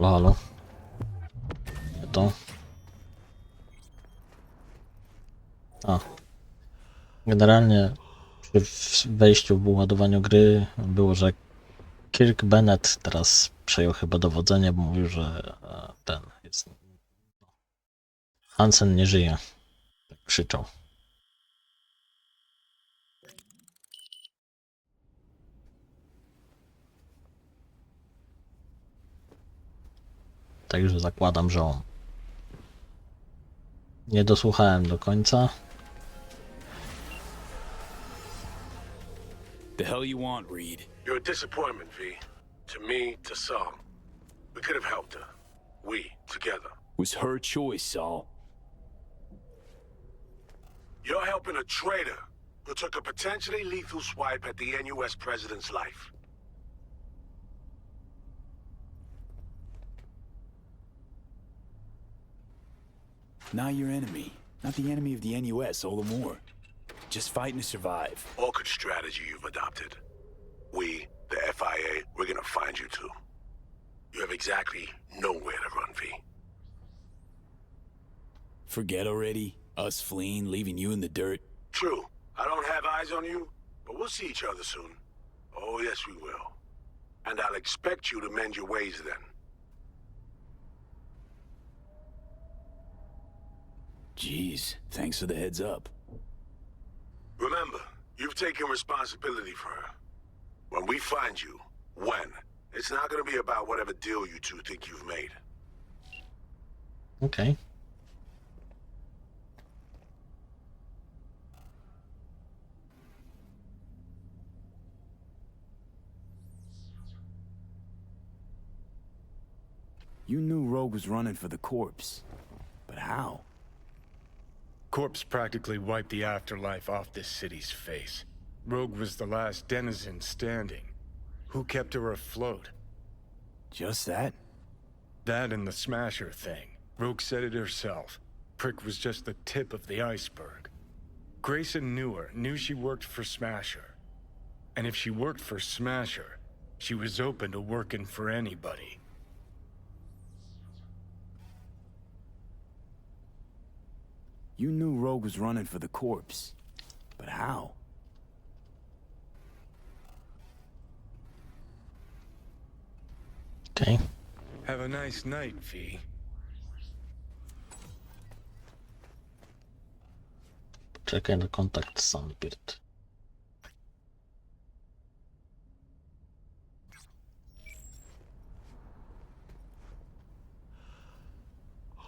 Halo, halo. To. A. Generalnie przy wejściu w ładowaniu gry było, że Kirk Bennett teraz przejął chyba dowodzenie, bo mówił, że ten jest... Hansen nie żyje. Tak krzyczał. Także zakładam, że on. Nie dosłuchałem do końca. The hell you want, Reed? You're a disappointment, V. To me, to Saul. We could have helped her. We, together. Was her choice, Saul. You're helping a traitor who took a potentially lethal swipe at the NUS president's life. Not your enemy. Not the enemy of the NUS, all the more. Just fighting to survive. Awkward strategy you've adopted. We, the FIA, we're gonna find you two. You have exactly nowhere to run, V. Forget already? Us fleeing, leaving you in the dirt? True. I don't have eyes on you, but we'll see each other soon. Oh, yes, we will. And I'll expect you to mend your ways then. Jeez, thanks for the heads up. Remember, you've taken responsibility for her. When we find you, it's not gonna be about whatever deal you two think you've made. Okej. You knew Rogue was running for the corpse. But how? Corpse practically wiped the afterlife off this city's face. Rogue was the last denizen standing. Who kept her afloat? Just that? That and the Smasher thing. Rogue said it herself. Prick was just the tip of the iceberg. Grayson knew her, knew she worked for Smasher. And if she worked for Smasher, she was open to working for anybody. You knew Rogue was running for the corpse. But how? Okej. Have a nice night, V. Czekaj na kontakt z Sandbird.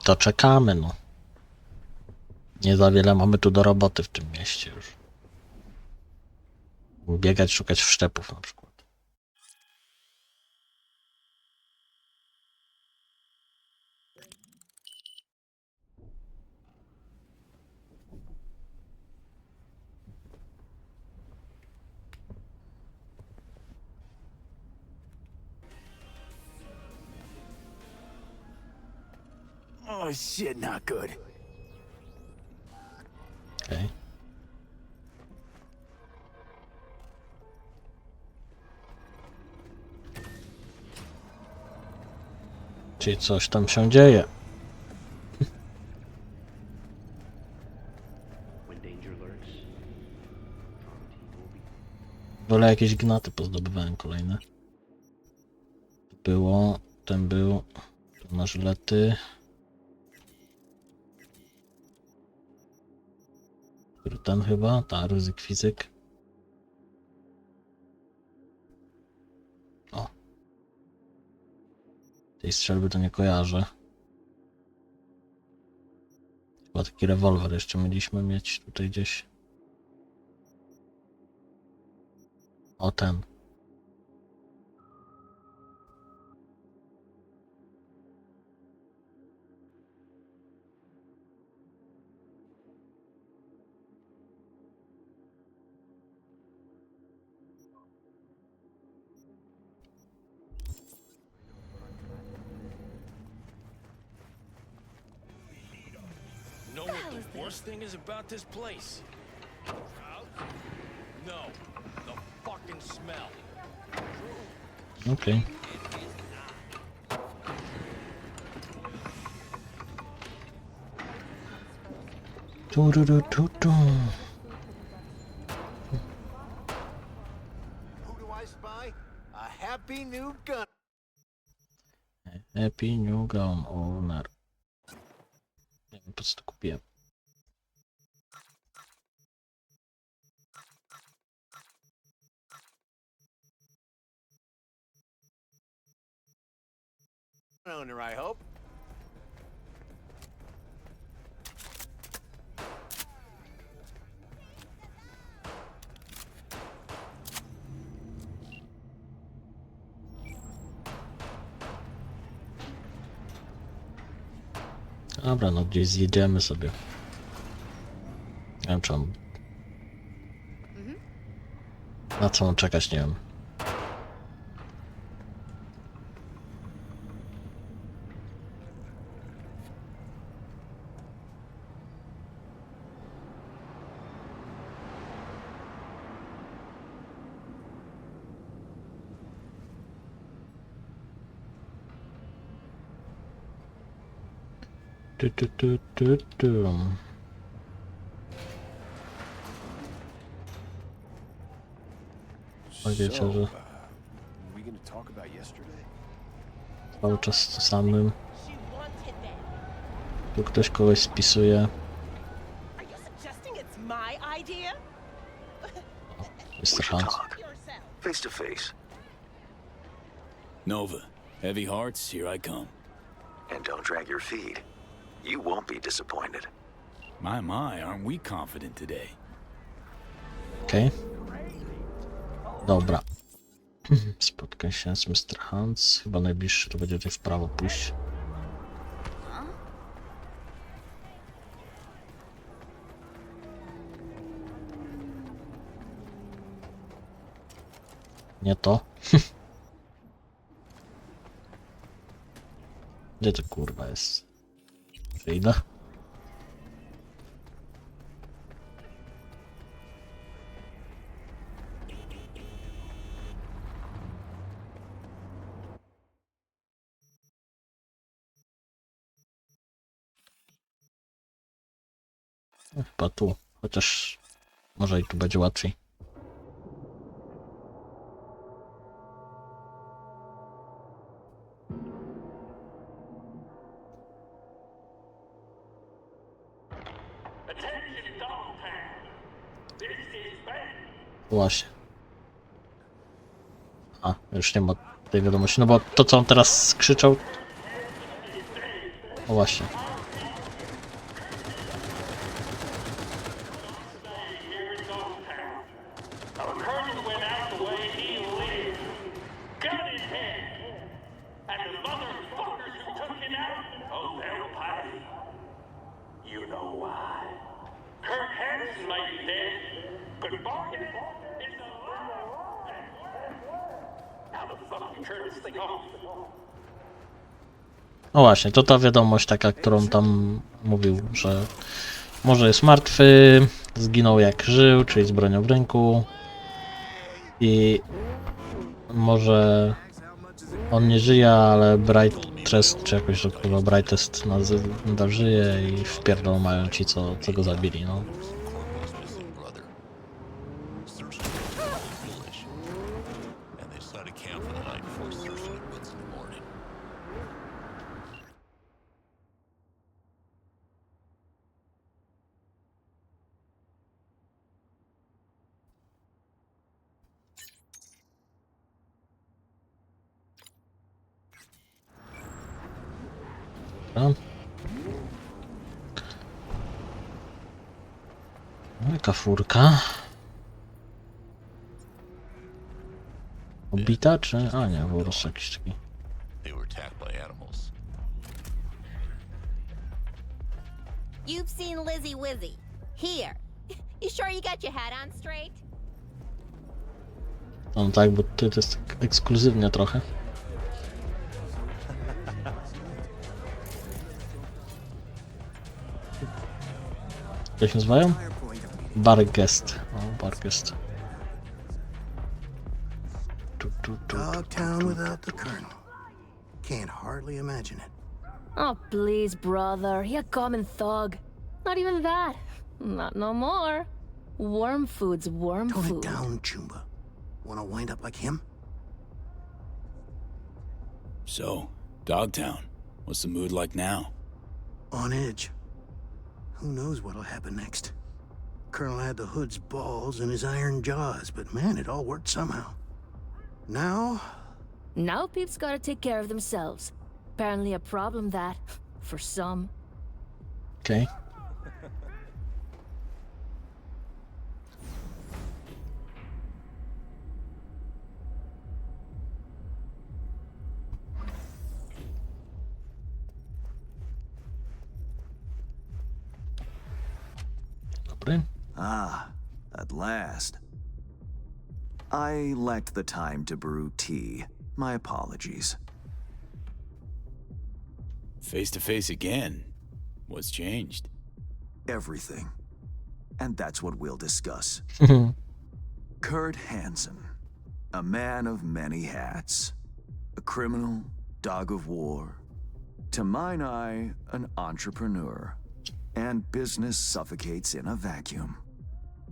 To czekamy, no. Nie za wiele mamy tu do roboty w tym mieście już. Biegać, szukać wszczepów na przykład. Oh shit, not good. Okej. Czyli coś tam się dzieje. Wolę jakieś gnaty pozdobywałem kolejne. Było, ten był, tu na żylety. Ten chyba, ta ryzyk fizyk. O. Tej strzelby to nie kojarzę. Chyba taki rewolwer jeszcze mieliśmy mieć tutaj gdzieś. O, ten. Know what the worst thing is about this place? No, the fucking smell. Okej. Tururututu. Who do I spy? A happy new gun. Happy New Gun Owner. Nie wiem po co to kupiłem. Owner, I hope. Dobra, no gdzieś zjedziemy sobie. Nie wiem czy on... Na co mam czekać, nie wiem. Tu. Wiecie, że we gonna talk about yesterday? cały czas to samym. Tu ktoś kogoś spisuje. Are you suggesting it's my idea? Jest We to should szans. talk. Face to face. Nova, heavy hearts, here I come. And don't drag your feet. You won't be disappointed. My, aren't we confident today? Okej. Dobra. Spotkaj się z Mr. Hans. Chyba najbliższy to będzie tutaj w prawo pójść. Nie to. Gdzie to kurwa jest? Przyjdę. No, chyba tu, chociaż może i tu będzie łatwiej. Właśnie. A, już nie ma tej wiadomości, no bo to co on teraz krzyczał... O właśnie. You know why? Kirk Hansen might be dead, but Barton is alive. How the fuck you turn this thing off? No właśnie, to ta wiadomość taka, którą tam mówił, że może jest martwy, zginął jak żył, czyli z bronią w ręku i może on nie żyje, ale Bright Trust, czy jakoś to kurwa Bright Trust nadal żyje i wpierdol mają ci, co go zabili, no. Dobra. No, jaka furka? Obita, czy... A nie, po prostu jakiś taki... They were attacked by animals. You've seen Lizzie Wizzy. Here. You sure you got your hat on straight? No tak, bo to jest tak ekskluzywnie trochę. Jak się nazywają? Bargest. O, Bargest. Dogtown without the colonel. Can't hardly imagine it. Oh, please, brother. You common thug. Not even that. Not no more. Worm food's worm Tone food. it down, Chumba. Wanna wind up like him? So, Dogtown, what's the mood like now? On edge. Who knows what'll happen next? Colonel had the Hood's balls and his iron jaws, but man, it all worked somehow. Now, Now peeps gotta take care of themselves. Apparently a problem that, for some. Okej. Dobry. Ah, at last. I lacked the time to brew tea. My apologies. Face to face again. What's changed? Everything. And that's what we'll discuss. Kurt Hansen, a man of many hats. A criminal, dog of war. To mine eye, an entrepreneur. And business suffocates in a vacuum.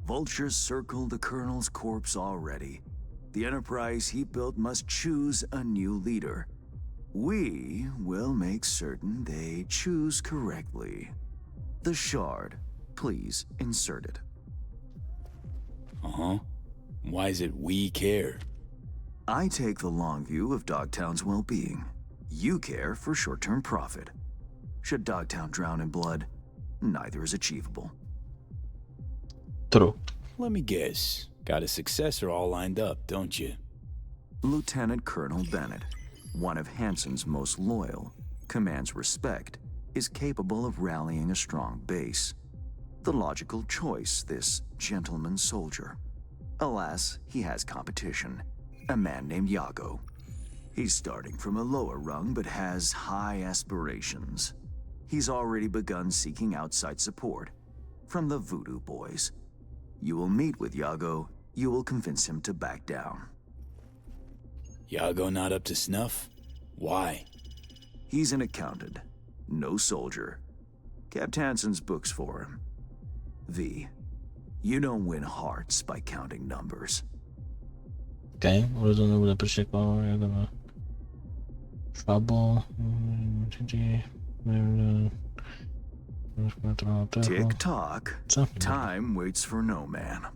Vultures circle the Colonel's corpse already. The enterprise he built must choose a new leader. We will make certain they choose correctly. The shard, please insert it. Uh-huh. Why is it we care? I take the long view of Dogtown's well-being. You care for short-term profit. Should Dogtown drown in blood, neither is achievable. True. Let me guess. Got a successor all lined up, don't you? Lieutenant Colonel Bennett, one of Hansen's most loyal, commands respect, is capable of rallying a strong base. The logical choice, this gentleman soldier. Alas, he has competition, a man named Yago. He's starting from a lower rung but has high aspirations. He's already begun seeking outside support from the Voodoo Boys. You will meet with Yago, you will convince him to back down. Yago not up to snuff? Why? He's an accountant, no soldier. Kept Hansen's books for him. V, you don't win hearts by counting numbers. Okej, urodzony bude przeciekło jego na szwabo. Tick tock. Time waits for no man.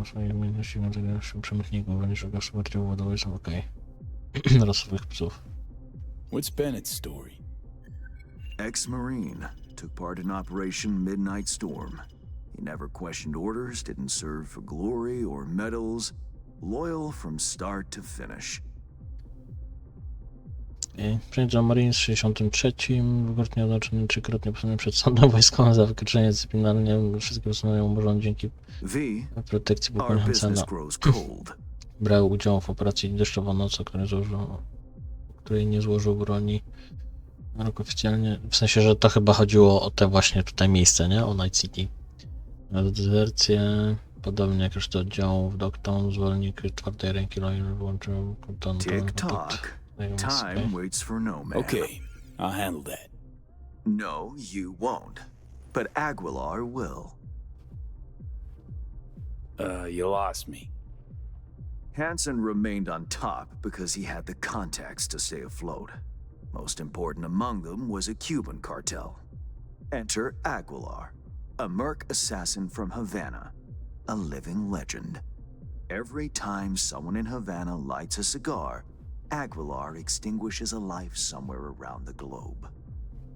Swoich umiejętności na tego przemytników, będziesz szukał ładować, okej. Rasowych psów. What's Bennett's story? Ex-Marine, took part in Operation Midnight Storm. He never questioned orders, didn't serve for glory or medals. Loyal from start to finish. Przyjeżdża Marine w 63. Dwukrotnie oznaczony, trzykrotnie posunięty przed sądem wojskowym za wykroczenie dyscyplinarne. Wszystkie usunięcia możliwe dzięki protekcji pułkownika Hansena. Brał udział w operacji Deszczowa Noc, której nie złożył broni. Rok oficjalnie, w sensie, że to chyba chodziło o te właśnie tutaj miejsce, nie? O Night City. Dezercję, podobnie jak resztę oddziałów, Dogtown, zwolnik czwartej ręki, wyłączył konton. Tick-tock. Time waits for no man. Okay, I'll handle that. No, you won't. But Aguilar will. You lost me. Hansen remained on top because he had the contacts to stay afloat. Most important among them was a Cuban cartel. Enter Aguilar, a merc assassin from Havana, a living legend. Every time someone in Havana lights a cigar, Aguilar extinguishes a life somewhere around the globe.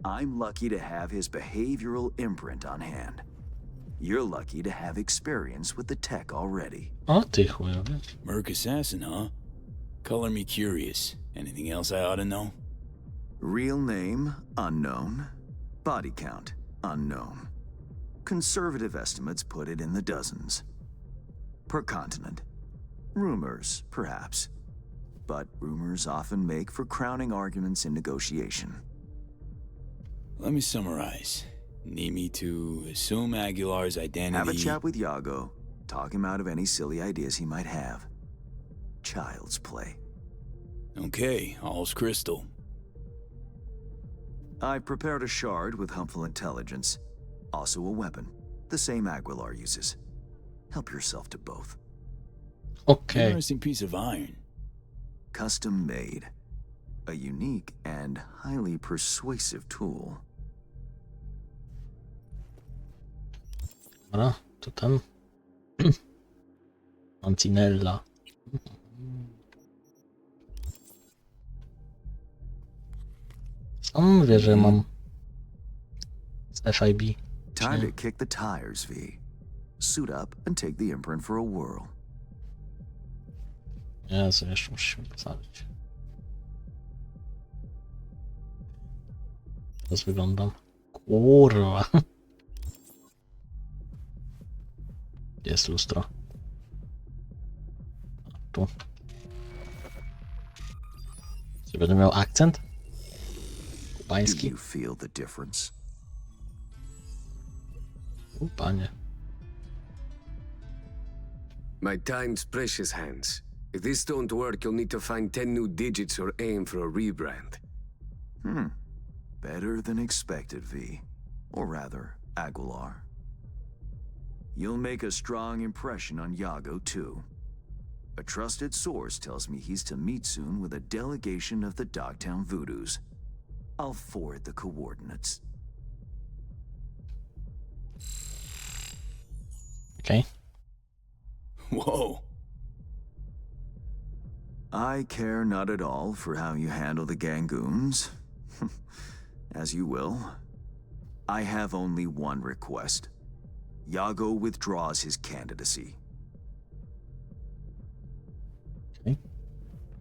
I'm lucky to have his behavioral imprint on hand. You're lucky to have experience with the tech already. O ty chujowie. Merc assassin, huh? Color me curious. Anything else I ought to know? Real name, unknown. Body count, unknown. Conservative estimates put it in the dozens. Per continent. Rumors, perhaps. But rumors often make for crowning arguments in negotiation. Let me summarize. Need me to assume Aguilar's identity... Have a chat with Yago. Talk him out of any silly ideas he might have. Child's play. Okay, all's crystal. I've prepared a shard with helpful intelligence. Also a weapon, the same Aguilar uses. Help yourself to both. Okej. Interesting piece of iron. Custom made. A unique and highly persuasive tool. Dobra, to ten. Antinella. Sam wie, że mam z FIB. Time to kick the tires, V. Suit up and take the imprint for a whirl. Jezu, jeszcze muszę się postawić. Teraz wyglądam. Kurwa. Gdzie jest lustro? Tu. Czy będę miał akcent? Do Kubański? you feel the difference? Panie. My time's precious, Hans. If this don't work, you'll need to find 10 new digits or aim for a rebrand. Better than expected, V. Or rather, Aguilar. You'll make a strong impression on Yago, too. A trusted source tells me he's to meet soon with a delegation of the Dogtown Voodoos. I'll forward the coordinates. Okej. Whoa. I care not at all for how you handle the Gangoons. As you will. I have only one request. Yago withdraws his candidacy. Okay.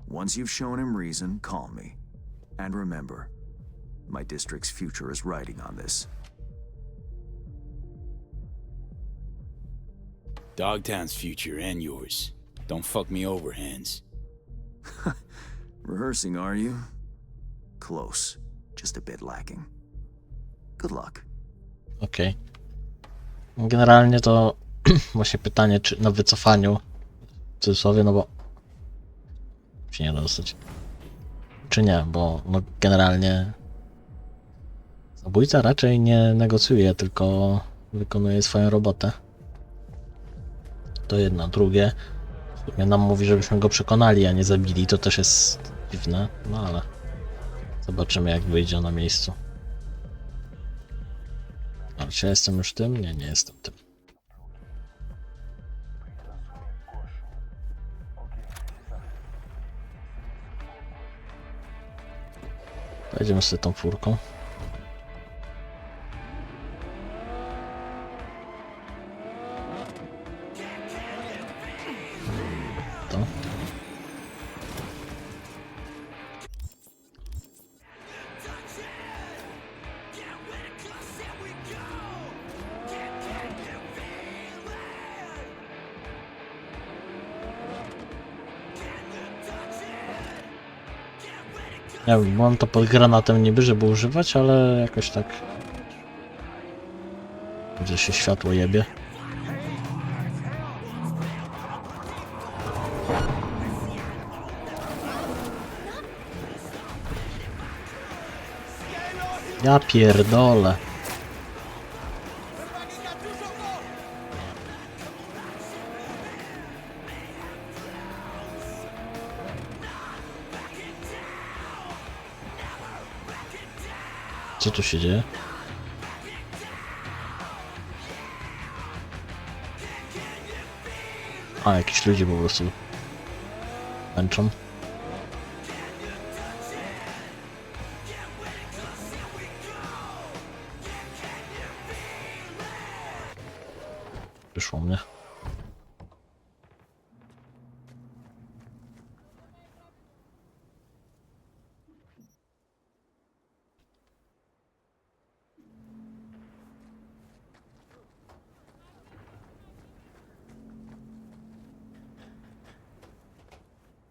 Once you've shown him reason, call me. And remember, my district's future is riding on this. Dogtown's future and yours. Don't fuck me over, Hans. Rehearsing, are you? Close. Just a bit lacking. Good luck. Okej. Generalnie to właśnie pytanie, czy na wycofaniu, w cudzysłowie, no bo się nie da dostać. Czy nie, bo no generalnie zabójca raczej nie negocjuje, tylko wykonuje swoją robotę. To jedno. Drugie, w sumie nam mówi, żebyśmy go przekonali, a nie zabili. To też jest dziwne, no ale zobaczymy, jak wyjdzie na miejscu. Ale czy ja jestem już tym? Nie, nie jestem tym. Pojedziemy sobie tą furką. To. Ja mam to pod granatem niby, żeby używać, ale jakoś tak... Gdzie się światło jebie. Ja pierdolę. Co tu się dzieje? A, jakieś ludzie po prostu męczą. Przyszło mnie.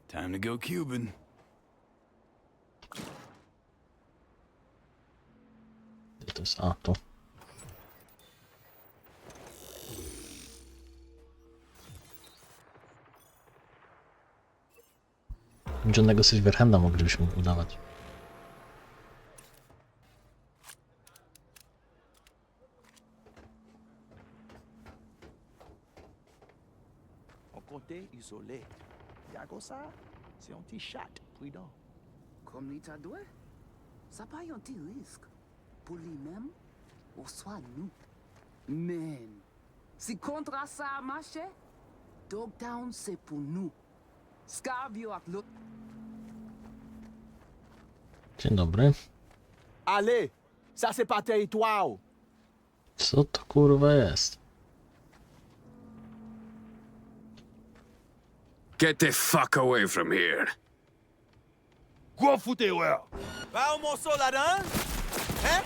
Time to go Cuban. Gdzie to jest? A, tu. Johnnego Silverhanda moglibyśmy udawać. côté isolé. Yago ça, c'est un petit chat prudent. Comme il t'a doué? Ça pas un petit risque. Pour lui-même, ou soit nous. Man, si contrat ça a marché, Dogtown c'est pour nous. Scavio ak lo... Dzień dobry. Allez, ça c'est pas territoire. Co to kurwa jest? Get the fuck away from here. Gros fouteur. Va au morceau là-dedans? Hein?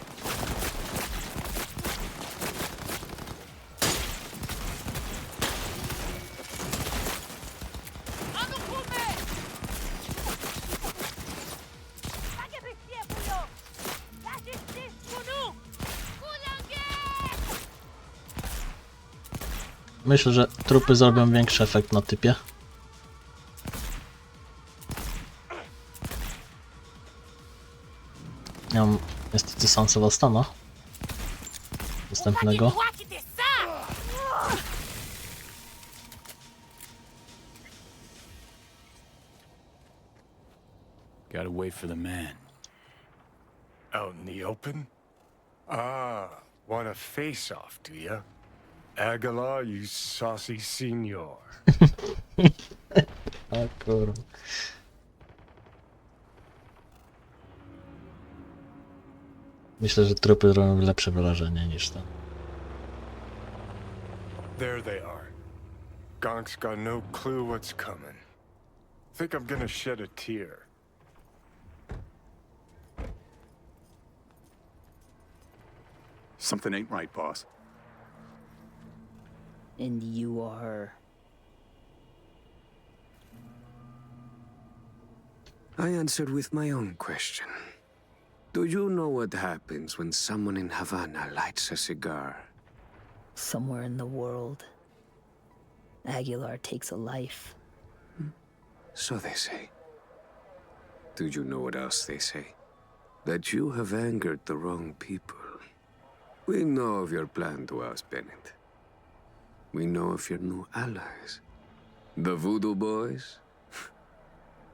Myślę, że trupy zrobią większy efekt na typie. Ja mam niestety San Sebastiana następnego. Gotta wait for the man. Out in the open? Ah, want a face-off, do ya? Aguilar, you saucy senor. A kurwa. Myślę, że trupy robią lepsze wrażenie niż ten. There they are. Gonk's got no clue what's coming. Think I'm gonna shed a tear. Something ain't right, boss. And you are... I answered with my own question. Do you know what happens when someone in Havana lights a cigar? Somewhere in the world, Aguilar takes a life. So they say. Do you know what else they say? That you have angered the wrong people. We know of your plan to oust Bennett. We know of your new allies. The Voodoo Boys?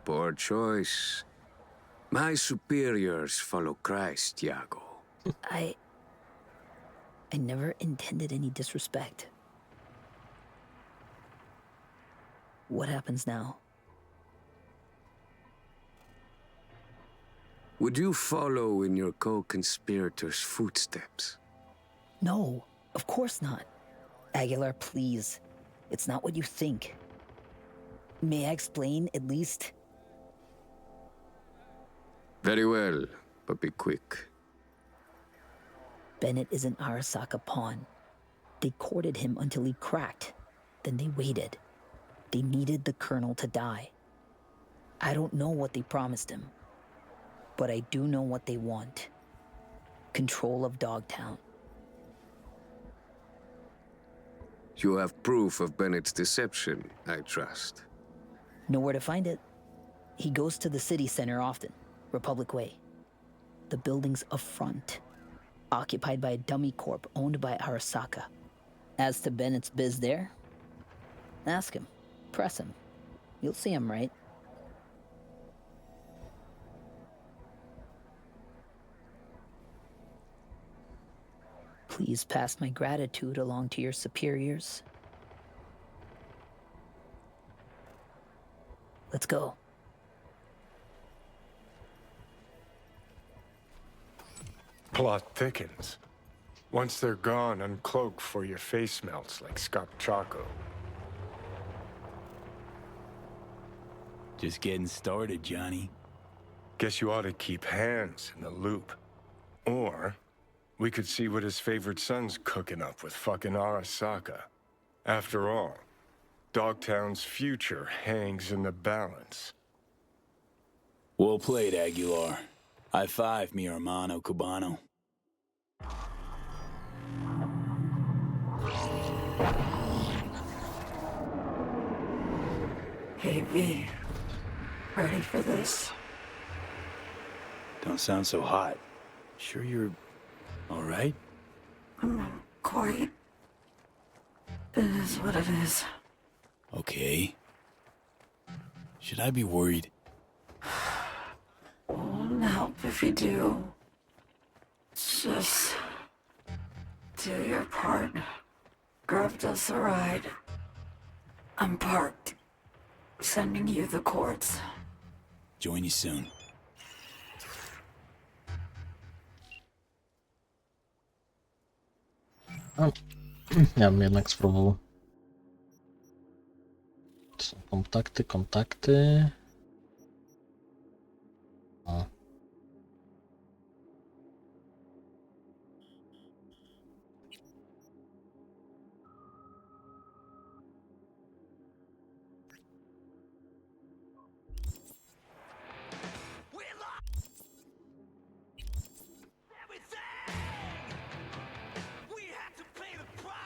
Poor choice. My superiors follow Christ, Iago. I never intended any disrespect. What happens now? Would you follow in your co-conspirators' footsteps? No, of course not. Aguilar, please. It's not what you think. May I explain, at least? Very well, but be quick. Bennett is an Arasaka pawn. They courted him until he cracked. Then they waited. They needed the Colonel to die. I don't know what they promised him. But I do know what they want. Control of Dogtown. You have proof of Bennett's deception, I trust. Know where to find it. He goes to the city center often, Republic Way. The building's up front, occupied by a dummy corp owned by Arasaka. As to Bennett's biz there, ask him, press him. You'll see him, right? Please pass my gratitude along to your superiors. Let's go. Plot thickens. Once they're gone, uncloak for your face melts like Scott Choco. Just getting started, Johnny. Guess you ought to keep hands in the loop. Or we could see what his favorite son's cooking up with fucking Arasaka. After all, Dogtown's future hangs in the balance. Well played, Aguilar. High five, mi hermano cubano. Hey, V. Ready for this? Don't sound so hot. Sure you're all right? I'm not quite. It is what it is. Okay. Should I be worried? Won't help if you do. Just do your part. Grabbed us a ride. I'm parked. Sending you the cords. Join you soon. A, ja bym jednak spróbował. To są kontakty. O.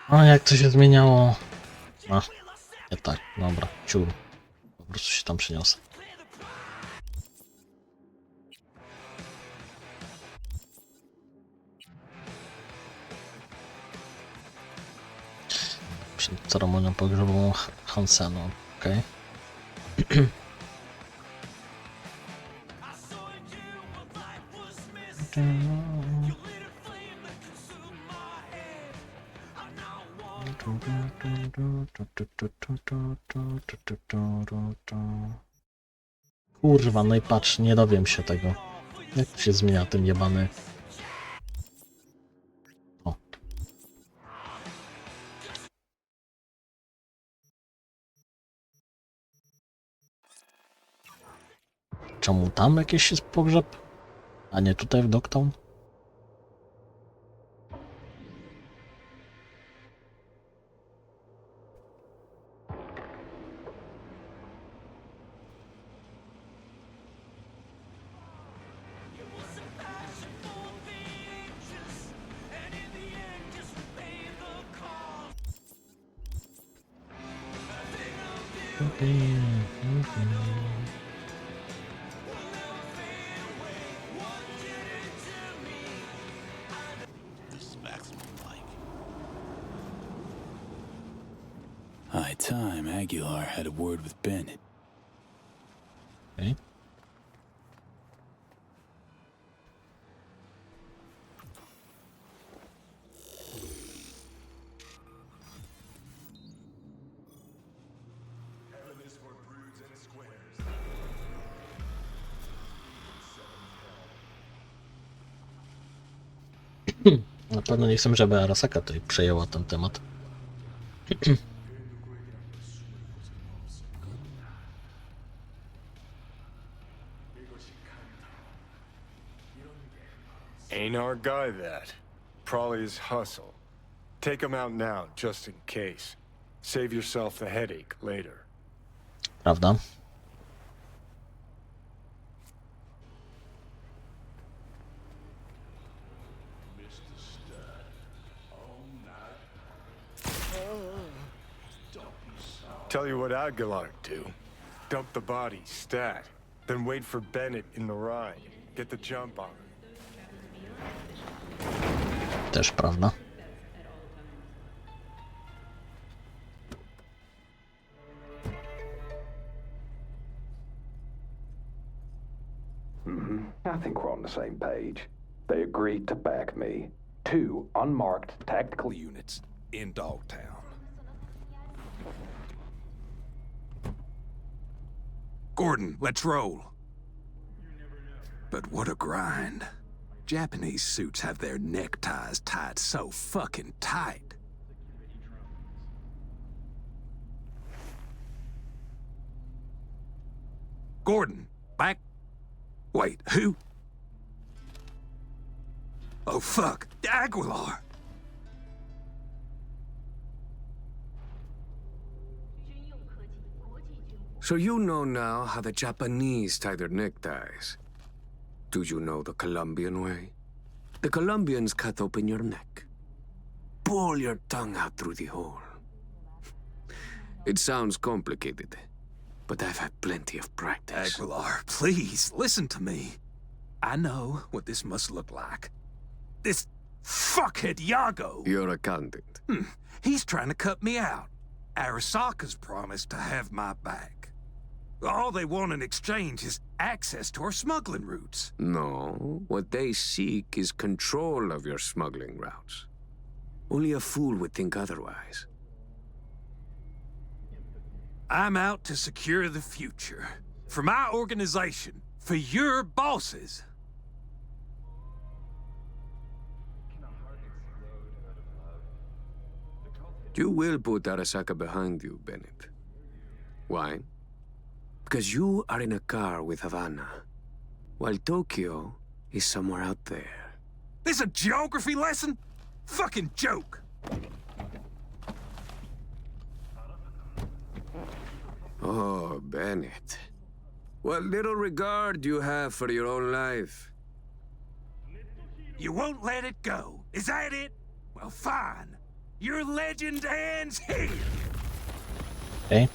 A jak to się zmieniało? A, nie tak, dobra, ciur. Po prostu się tam przyniosę. Przed ceremonią pogrzebową Hansenu, okej. Kurwa, no i patrz, nie dowiem się tego. Jak to się zmienia ten jebany... O. Czemu tam jakiś jest pogrzeb? A nie tutaj w Dogtown? High time Aguilar had a word with Bennett. Okay. Na pewno nie chcę, żeby Arasaka tutaj przejęła ten temat. Ain't our guy that. Probably his hustle. Take him out now, just in case. Save yourself the headache later. Prawda? Tell you what Aguilar do. Dump the body, stat. Then wait for Bennett in the ride. Get the jump on him. Też prawda. I think we're on the same page. They agreed to back me. 2 unmarked tactical units in Dogtown. Gordon, let's roll. But what a grind. Japanese suits have their neckties tied so fucking tight. Gordon, back. Wait, who? Oh, fuck. Aguilar. So you know now how the Japanese tie their neckties. Do you know the Colombian way? The Colombians cut open your neck. Pull your tongue out through the hole. It sounds complicated, but I've had plenty of practice. Aguilar, please, listen to me. I know what this must look like. This fuckhead Yago. Your accountant. He's trying to cut me out. Arasaka's promised to have my back. All they want in exchange is access to our smuggling routes. No, what they seek is control of your smuggling routes. Only a fool would think otherwise. I'm out to secure the future. For my organization. For your bosses. You will put Arasaka behind you, Bennett. Why? Because you are in a car with Havana, while Tokyo is somewhere out there. This a geography lesson? Fucking joke. Oh, Bennett. What little regard you have for your own life. You won't let it go. Is that it? Well, fine. Your legend ends here. Okej.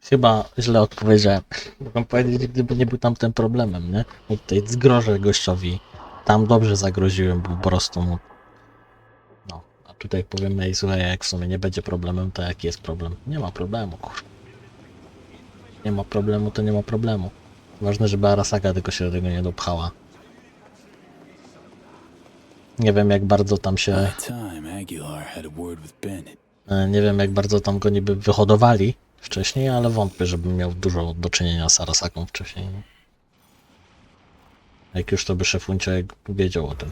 Chyba źle odpowiedziałem. Mogę powiedzieć, gdyby nie był tamten problemem, nie? Bo tutaj zgrożę gościowi. Tam dobrze zagroziłem, bo po prostu mu... No, a tutaj powiem, ej, słuchaj, jak w sumie nie będzie problemem, to jaki jest problem? Nie ma problemu, kur... Nie ma problemu, to nie ma problemu. Ważne, żeby Arasaka tylko się do tego nie dopchała. Nie wiem, jak bardzo tam się... Nie wiem, jak bardzo tam go niby wyhodowali wcześniej, ale wątpię, żebym miał dużo do czynienia z Arasaką wcześniej. Jak już to by szefunciak wiedział o tym.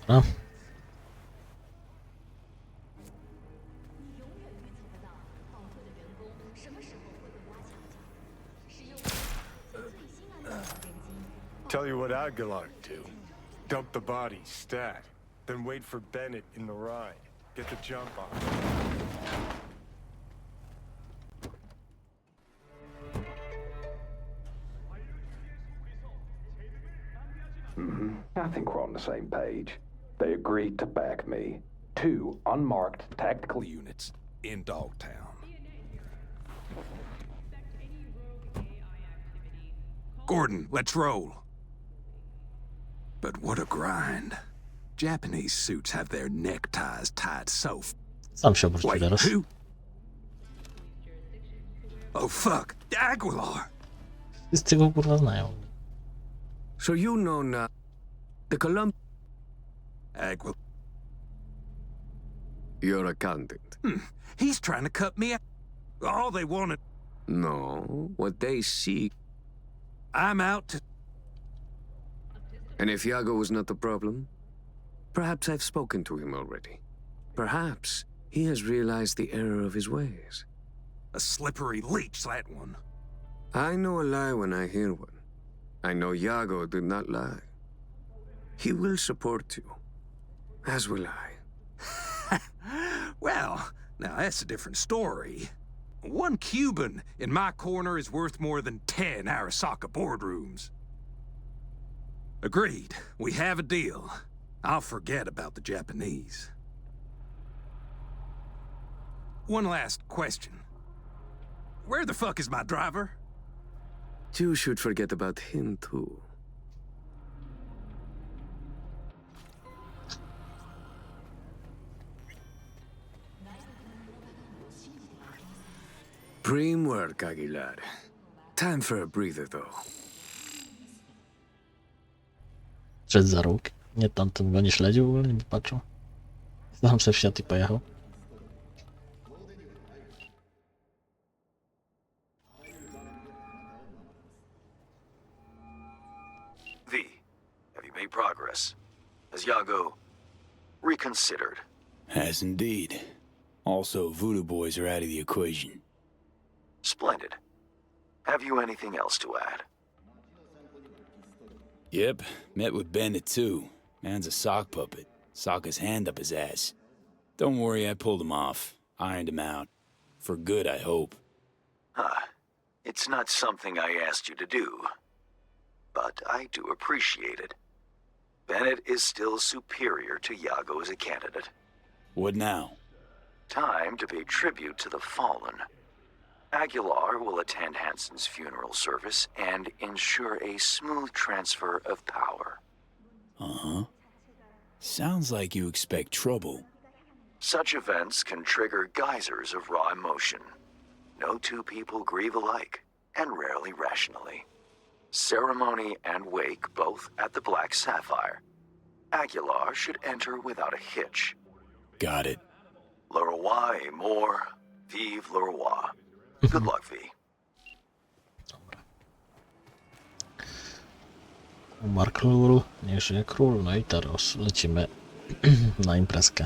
A? Tell you what I'd like to. Dump the body, stat. Then wait for Bennett in the ride. Get the jump on. I think we're on the same page. They agreed to back me. 2 unmarked tactical units in Dogtown. Gordon, let's roll. But what a grind. Japanese suits have their neckties tied so... Sam się obrócił teraz. Who? Oh fuck, Aguilar! Wszyscy go kurwa znają. So you know now... The Aguilar... Your accountant. He's trying to cut me out. All they wanted... No, what they seek... I'm out to... And if Yago was not the problem, perhaps I've spoken to him already. Perhaps he has realized the error of his ways. A slippery leech, that one. I know a lie when I hear one. I know Yago did not lie. He will support you, as will I. Well, now that's a different story. 1 Cuban in my corner is worth more than 10 Arasaka boardrooms. Agreed. We have a deal. I'll forget about the Japanese. One last question. Where the fuck is my driver? You should forget about him, too. Prim work, Aguilar. Time for a breather, though. Szedł za róg. Nie, tamten go nie śledził, w ogóle nie patrzył. Tam se wsiadł i pojechał. V, have you made progress? Has Yago reconsidered? Has indeed. Also, Voodoo Boys are out of the equation. Splendid. Have you anything else to add? Yep, met with Bennett too. Man's a sock puppet. Sock his hand up his ass. Don't worry, I pulled him off. Ironed him out. For good, I hope. It's not something I asked you to do. but I do appreciate it. Bennett is still superior to Iago as a candidate. What now? Time to pay tribute to the fallen. Aguilar will attend Hansen's funeral service and ensure a smooth transfer of power. Uh-huh. Sounds like you expect trouble. Such events can trigger geysers of raw emotion. No two people grieve alike, and rarely rationally. Ceremony and wake both at the Black Sapphire. Aguilar should enter without a hitch. Got it. Le roi est mort, vive le roi. Good luck, V. Umarł król, niech żyje król. No i teraz lecimy na imprezkę.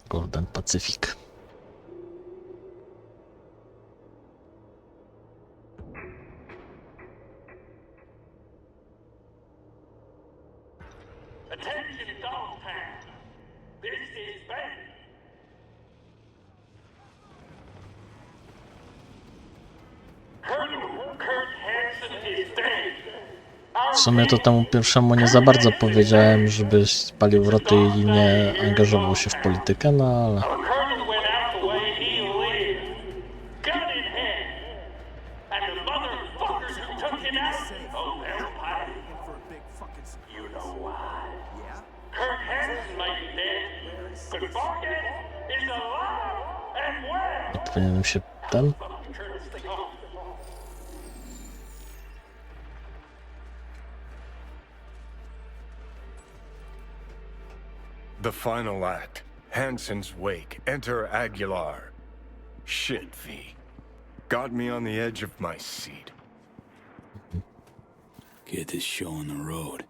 Golden Pacific. Attention, Dogtown. This is Bennett. Colonel Kurt Hansen is dead. W sumie to temu pierwszemu nie za bardzo powiedziałem, żeby spalił wroty i nie angażował się w politykę, no ale... Our colonel went out the way he lived, gun in hand. And the motherfuckers who took him out, oh, they'll pay. You know why? Kurt Hansen may be dead, but Barnett is alive and well. Powinienem się ten... The final act. Hansen's wake. Enter Aguilar. Shit, V. Got me on the edge of my seat. Get this show on the road.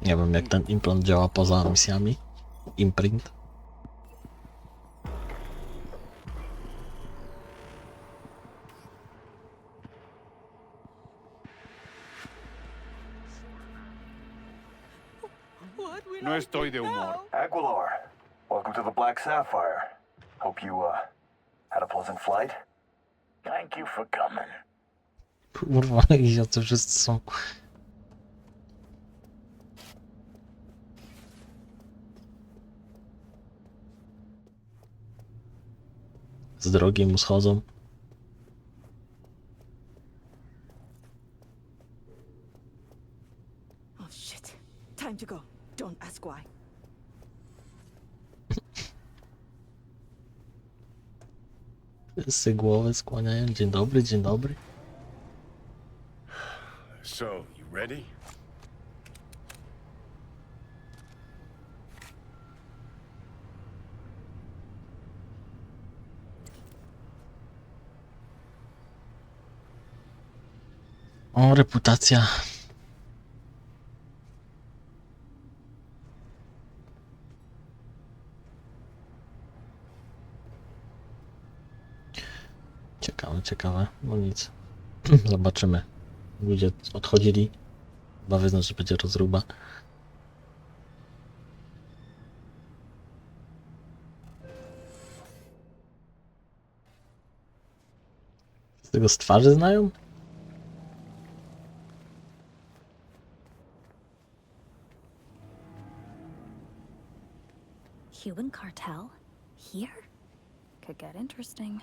Nie wiem, jak ten implant działa poza misjami. Imprint. No estoy de humor. Aguilar, welcome to the Black Sapphire. Hope you, had a pleasant flight. Thank you for coming. Kurwa, i jacy wszyscy są... Z drogi mu schodzą. Oh shit. Time to go. Don't ask why. Wszyscy głowy skłaniają. Dzień dobry, dzień dobry. So, you ready? O, reputacja. Ciekawe, ciekawe. No nic. Zobaczymy. Ludzie odchodzili. Chyba wyznać, że będzie rozruba. Z tego z twarzy znają? Cuban cartel? Here? Could get interesting.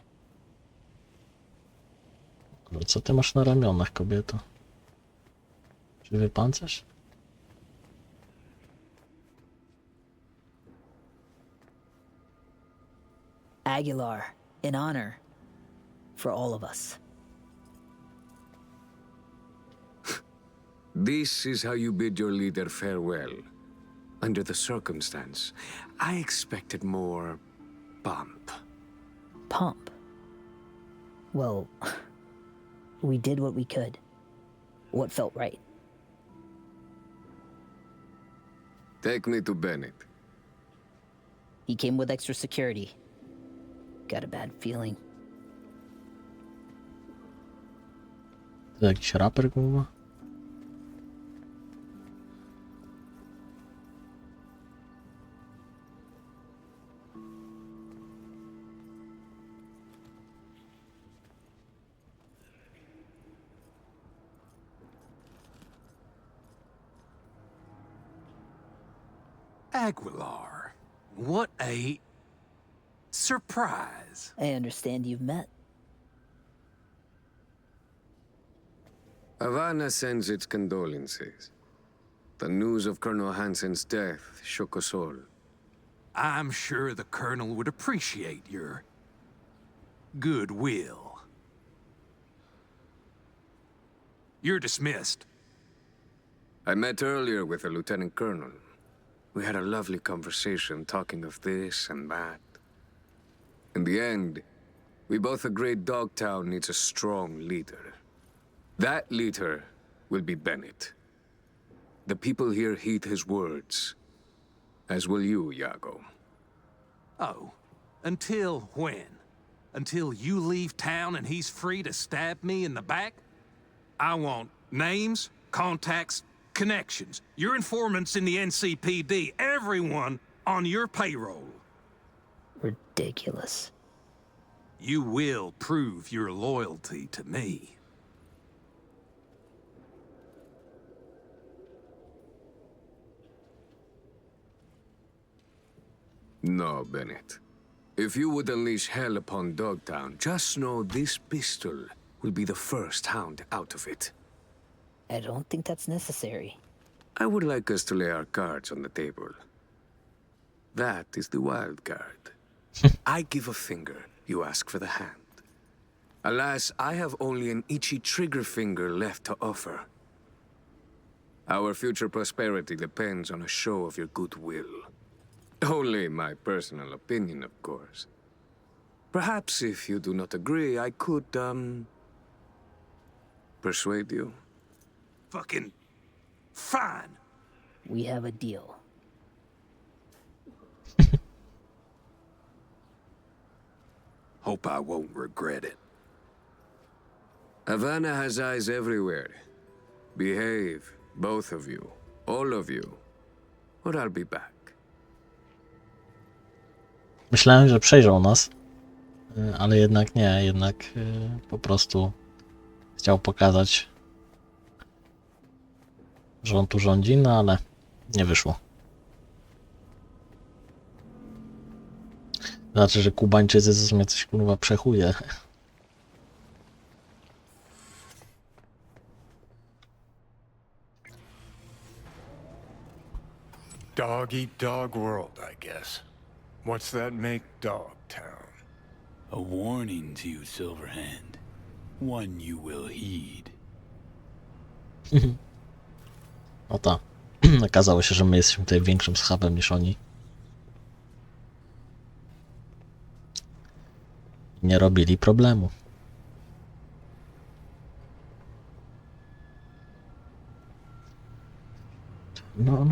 Co ty masz na ramionach, kobieto? Czy wypancerz? Aguilar, in honor. For all of us. This is how you bid your leader farewell. Under the circumstance, I expected more pomp. Pomp? Well, we did what we could. What felt right. Take me to Bennett. He came with extra security. Got a bad feeling. To jakiś raper, kurwa? Aguilar, what a surprise. I understand you've met. Havana sends its condolences. The news of Colonel Hansen's death shook us all. I'm sure the Colonel would appreciate your goodwill. You're dismissed. I met earlier with the Lieutenant Colonel. We had a lovely conversation talking of this and that. In the end, we both agreed Dogtown needs a strong leader. That leader will be Bennett. The people here heed his words, as will you, Iago. Oh, until when? Until you leave town and he's free to stab me in the back? I want names, contacts, connections, your informants in the NCPD, everyone on your payroll. Ridiculous. You will prove your loyalty to me. No, Bennett. If you would unleash hell upon Dogtown, just know this pistol will be the first hound out of it. I don't think that's necessary. I would like us to lay our cards on the table. That is the wild card. I give a finger, you ask for the hand. Alas, I have only an itchy trigger finger left to offer. Our future prosperity depends on a show of your goodwill. Only my personal opinion, of course. Perhaps if you do not agree, I could, persuade you. Fucking fine. We have a deal. Hope I won't regret it. Havana has eyes everywhere. Behave, both of you, all of you, or I'll be back. Myślałem, że przejrzał nas, ale jednak nie, jednak po prostu chciał pokazać, że on tu rządzi, no ale nie wyszło. Znaczy, że Kubańczycy z mnie coś kurwa przechuje. Dog eat dog world, I guess. What's that make Dogtown? A warning to you, Silverhand. One you will heed. No tak. Okazało się, że my jesteśmy tutaj większym schabem niż oni. Nie robili problemu. No.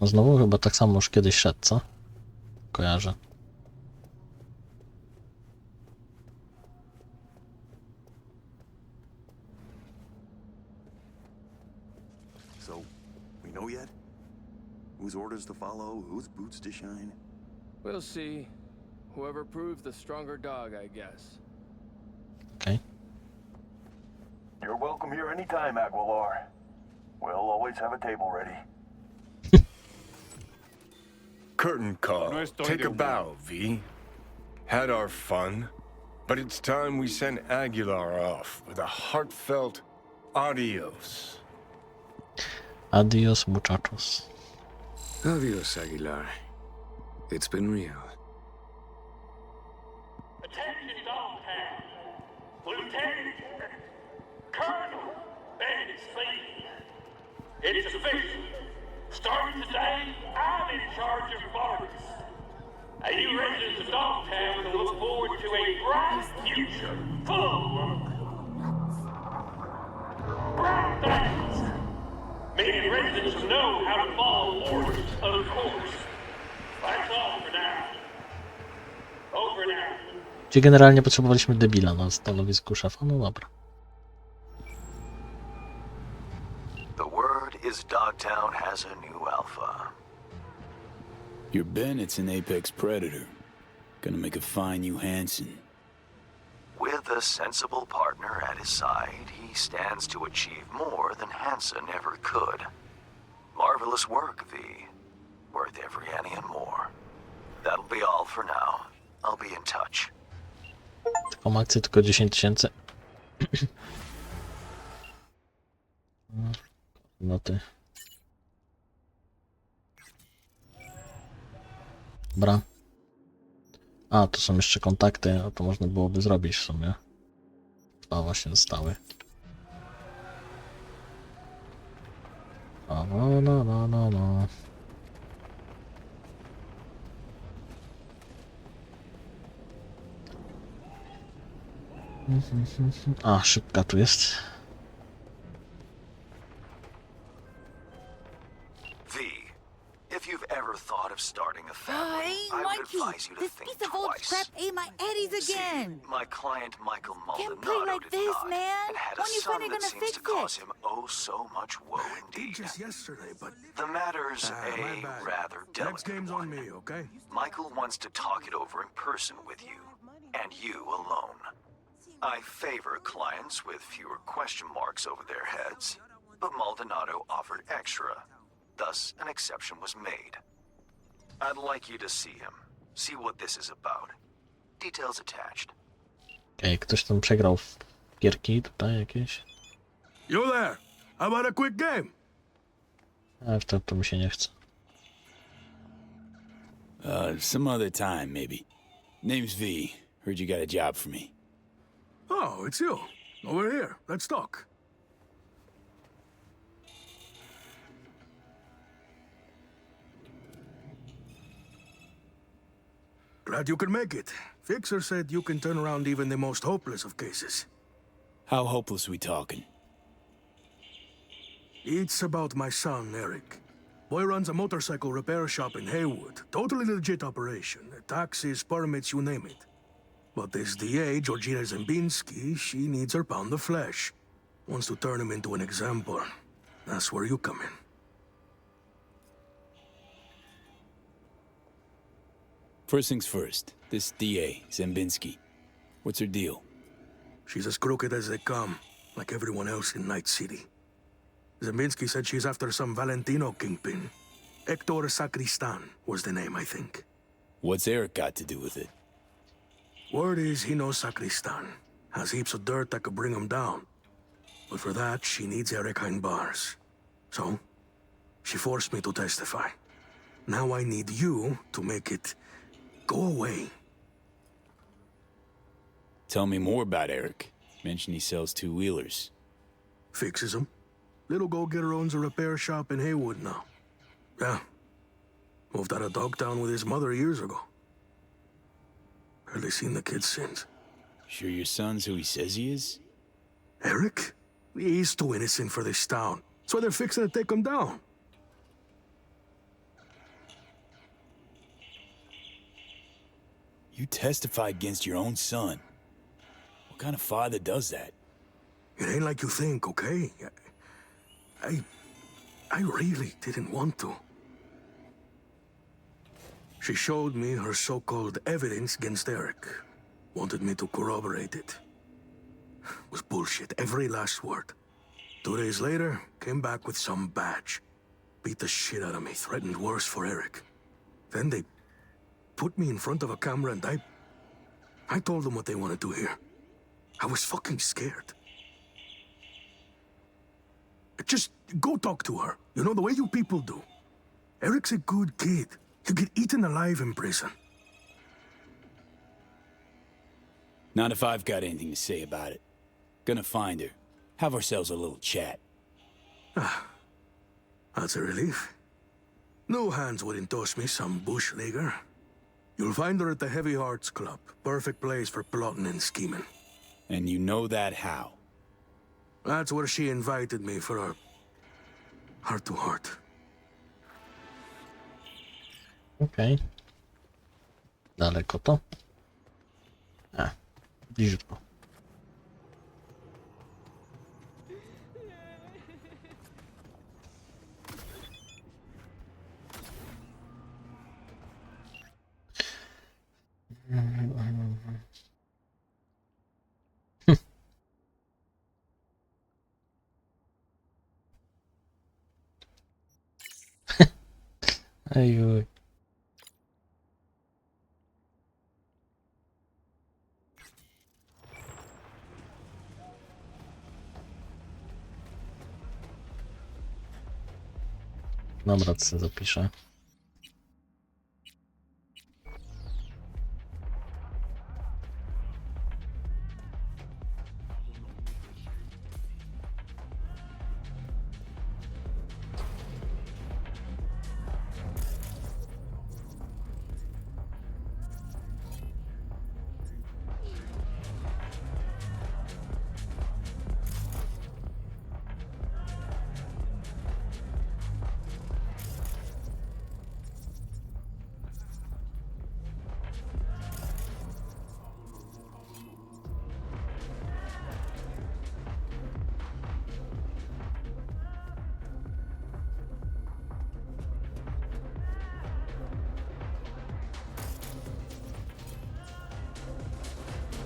No znowu chyba tak samo już kiedyś szedł, co? Kojarzę. So, we know yet? Whose orders to follow, whose boots to shine? We'll see. Whoever proves the stronger dog, I guess. Okay. You're welcome here anytime, Aguilar. We'll always have a table ready. Curtain call. Take a bow, V. Had our fun, but it's time we send Aguilar off with a heartfelt adios. Adios, muchachos. Adios, Aguilar. It's been real. Attention, Dogtown. Lieutenant Colonel Bennett speaking. It's official. Starting today, I'm in charge of Vargas. And you residents of Dogtown can look forward to a bright future full of bright things. Meaning residents will know how to follow orders, of course. That's all for now. Over and out. Czyli generalnie potrzebowaliśmy debila na stanowisku szefa, no dobra. The word is Dogtown has a new alpha. Your Bennett's an apex predator. Gonna make a fine you Hansen. With a sensible partner at his side, he stands to achieve more than Hansen ever could. Marvelous work, V. Worth every penny and more. That'll be all for now. I'll be in touch. Taką akcję tylko 10 000. No ty. Dobra. A, tu są jeszcze kontakty, a to można byłoby zrobić w sumie. A właśnie zostały. No. A, szybka tu jest. V, if you've ever thought of starting a family, I would advise you to think twice. ate my eddies again. My client Michael Can't play Maldonado like did this, not, man. and had a When you son finally that gonna seems fix to it? cause him oh so much woe indeed. Just yesterday, but The matter's my bad. rather Next delicate game's on me, okay? Michael wants to talk it over in person with you, and you alone. I favor clients with fewer question marks over their heads, but Maldonado offered extra. Thus, an exception was made. I'd like you to see him. See what this is about. Details attached. Okej, ktoś tam przegrał w gierki tutaj jakieś? You there? How about a quick game? A wtedy to mi się nie chce. Some other time, maybe. Name's V. Heard you got a job for me. Oh, it's you. Over here. Let's talk. Glad you could make it. Fixer said you can turn around even the most hopeless of cases. How hopeless we talking? It's about my son, Eric. Boy runs a motorcycle repair shop in Haywood. Totally legit operation. Taxes, permits, you name it. But this DA, Georgina Zembinski, she needs her pound of flesh. Wants to turn him into an example. That's where you come in. First things first. This DA, Zembinski. What's her deal? She's as crooked as they come, like everyone else in Night City. Zembinski said she's after some Valentino kingpin. Hector Sacristan was the name, I think. What's Eric got to do with it? Word is he knows Sacristan. Has heaps of dirt that could bring him down. But for that, she needs Eric behind bars. So, she forced me to testify. Now I need you to make it go away. Tell me more about Eric. Mentioned he sells two-wheelers. Fixes them. Little go-getter owns a repair shop in Haywood now. Yeah. Moved out of Dogtown with his mother years ago. Barely seen the kid since. Sure your son's who he says he is? Eric? He's too innocent for this town. So they're fixing to take him down. You testify against your own son. What kind of father does that? It ain't like you think, okay? I really didn't want to. She showed me her so-called evidence against Eric. Wanted me to corroborate it. Was bullshit, every last word. 2 days later, came back with some badge. Beat the shit out of me, threatened worse for Eric. Then they put me in front of a camera and I told them what they wanted to hear. I was fucking scared. Just go talk to her. You know, the way you people do. Eric's a good kid. He'll get eaten alive in prison. Not if I've got anything to say about it. Gonna find her. Have ourselves a little chat. That's a relief. No hands wouldn't toss me some bush leaguer. You'll find her at the Heavy Hearts Club. Perfect place for plotting and scheming. And you know that how? That's where she invited me for our heart-to-heart. Okej. Daleko to? A, bliżutko. Ej, dobra, to sobie zapiszę.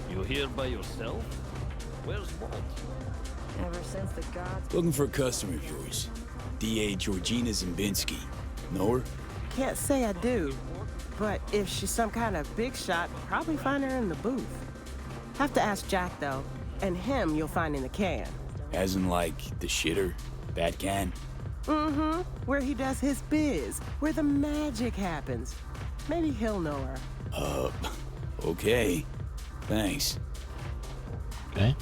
You here by yourself? Where's Walt? Ever since the gods... Looking for a customer of yours. D.A. Georgina Zimbinski. Know her? Can't say I do, but if she's some kind of big shot, probably find her in the booth. Have to ask Jack, though, and him you'll find in the can. As in, like, the shitter? Bat can? Mm-hmm. Where he does his biz, where the magic happens. Maybe he'll know her. Okay. Thanks. Okay.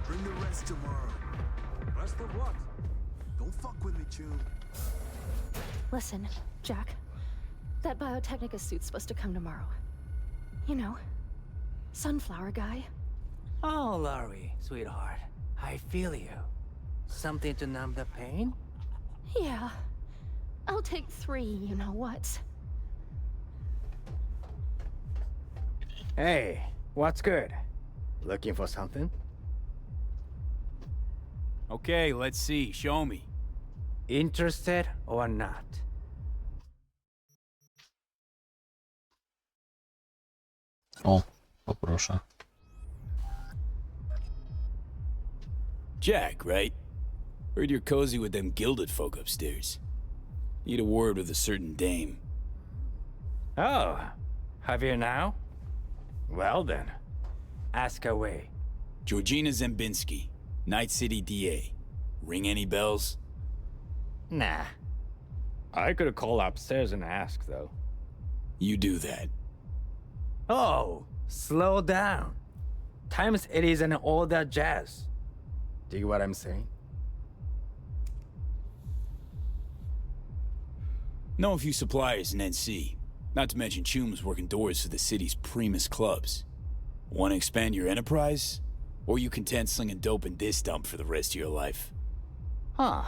Bring the rest tomorrow. Rest of what? Don't fuck with me, Chum. Listen, Jack. That Biotechnica suit's supposed to come tomorrow. You know, sunflower guy. Oh, Laurie, sweetheart. I feel you. Something to numb the pain? Yeah. I'll take 3, you know what? Hey, what's good? Looking for something? Okay, let's see. Show me. Interested or not? O, poproszę. Jack, right? Heard you're cozy with them gilded folk upstairs. Need a word with a certain dame. Oh, have you now? Well then, ask away. Georgina Zimbinski, Night City DA. Ring any bells? Nah. I could call upstairs and ask, though. You do that. Oh, slow down. Times it isn't all that jazz. Dig what I'm saying? Know a few suppliers in NC. Not to mention Chum's working doors for the city's primus clubs. Want to expand your enterprise? Or you content slinging dope in this dump for the rest of your life? Huh.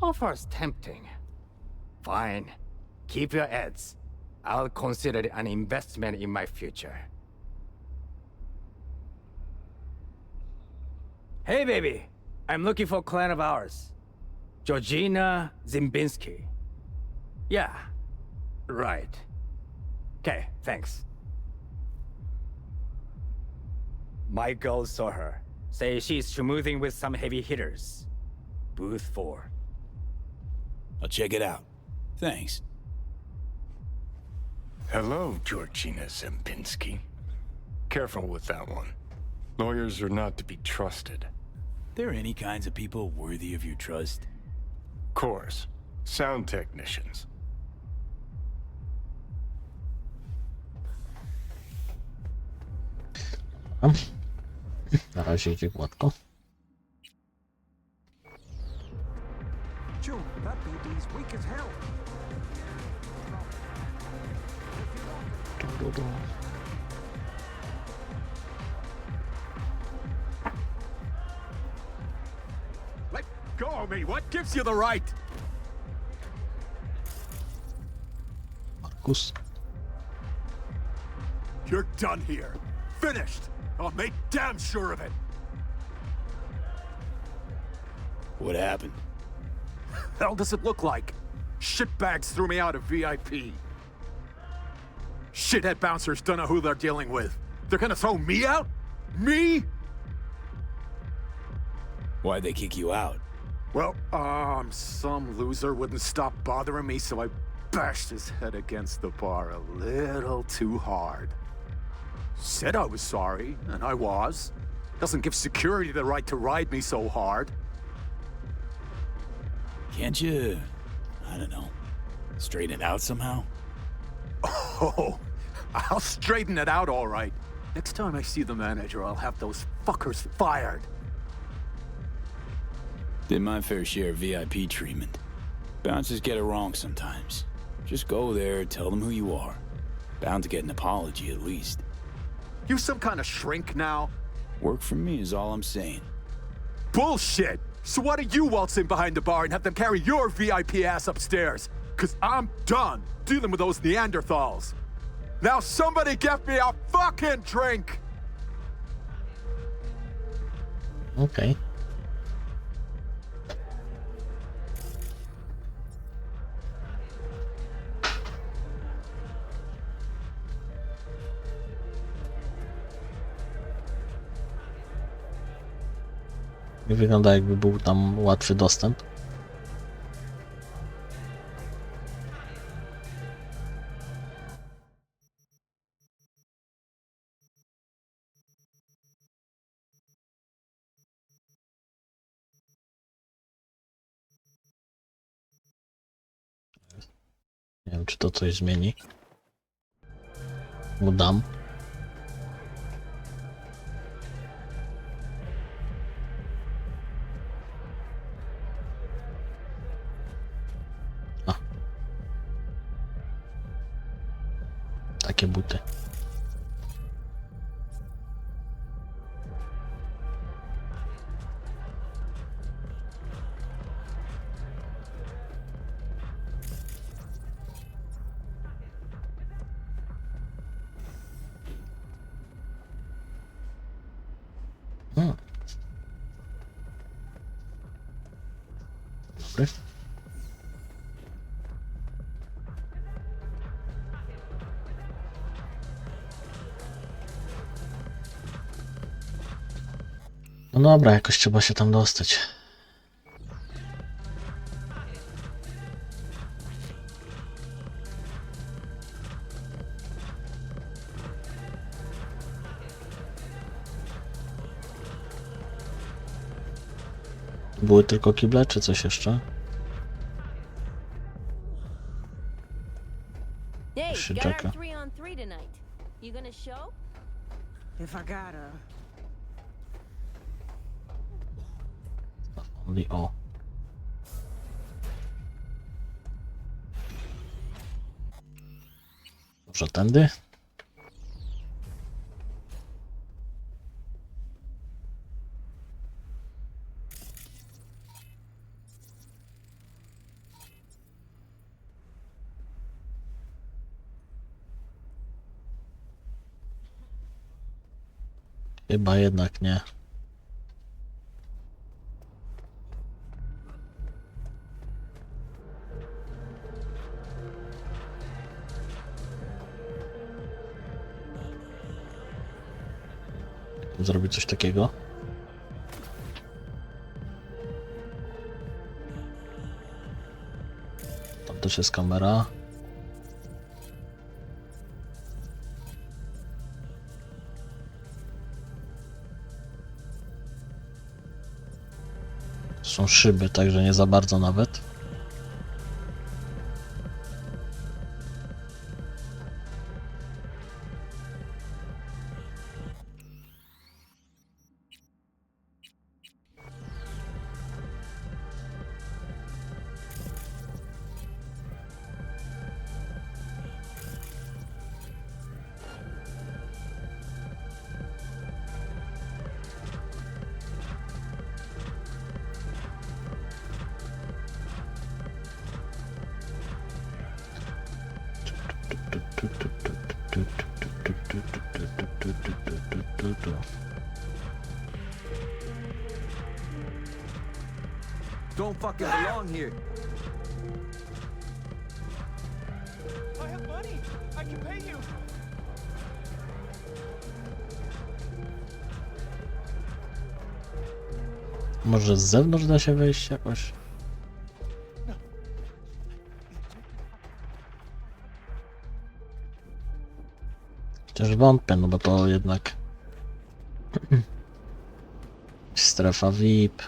Offer's tempting. Fine. Keep your ads. I'll consider it an investment in my future. Hey, baby. I'm looking for a client of ours. Georgina Zimbinski. Yeah. Right. Okay, thanks. My girl saw her. Say she's schmoozing with some heavy hitters. Booth 4. I'll check it out. Thanks. Hello, Georgina Zimbinski. Careful with that one. Lawyers are not to be trusted. There any kinds of people worthy of your trust? Course. Sound technicians. Na razie idzie gładko. Joe, that BD's weak as hell. Let go of me! What gives you the right? Markus. You're done here. Finished. I'll make damn sure of it. What happened? Hell does it look like? Shitbags threw me out of VIP. Shithead bouncers don't know who they're dealing with. They're gonna throw me out? Me? Why'd they kick you out? Well, some loser wouldn't stop bothering me, so I bashed his head against the bar a little too hard. Said I was sorry, and I was. Doesn't give security the right to ride me so hard. Can't you, I don't know, straighten it out somehow? Oh, I'll straighten it out all right. Next time I see the manager, I'll have those fuckers fired. Did my fair share of VIP treatment. Bouncers get it wrong sometimes. Just go there, tell them who you are. Bound to get an apology at least. You some kind of shrink now? Work for me is all I'm saying. Bullshit! So why don't you waltz in behind the bar and have them carry your VIP ass upstairs? Cause I'm done dealing with those Neanderthals. Now somebody get me a fucking drink! Okay. Nie wygląda, jakby był tam łatwy dostęp. Nie wiem, czy to coś zmieni. Mu dam. Takie buty. Dobry. No dobra, jakoś trzeba się tam dostać. Były tylko kible, czy coś jeszcze? Się czeka. If I gotta. Only o. Może tędy? Chyba jednak nie. Zrobić coś takiego. Tam też jest kamera. Są szyby, także nie za bardzo nawet. Don't fucking belong here. I have money. I can pay you. Może z zewnątrz da się wejść jakoś? Chociaż wątpię, no bo to jednak strefa VIP.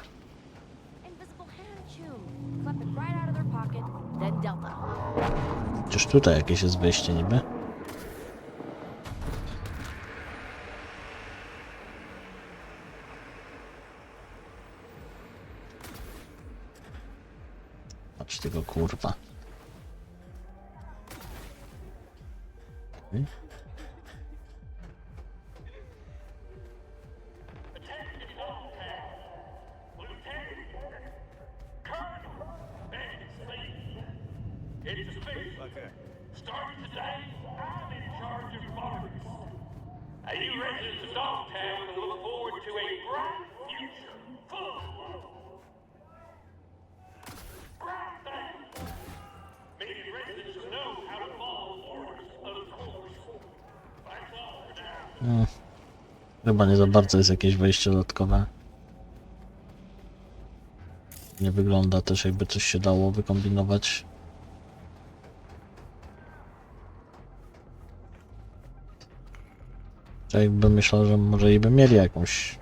Chociaż tutaj jakieś jest wejście niby. Patrz tego kurwa. Okay. Starting today, I'm in charge of Marcus. Now, you residents of Dogtown can look forward to a bright future full of bright things. Maybe residents will know how to follow orders, of course. That's all for now. Chyba nie za bardzo jest jakieś wejście dodatkowe. Nie wygląda też, jakby coś się dało wykombinować. Czy jakby myślał, że może i by mieli jakąś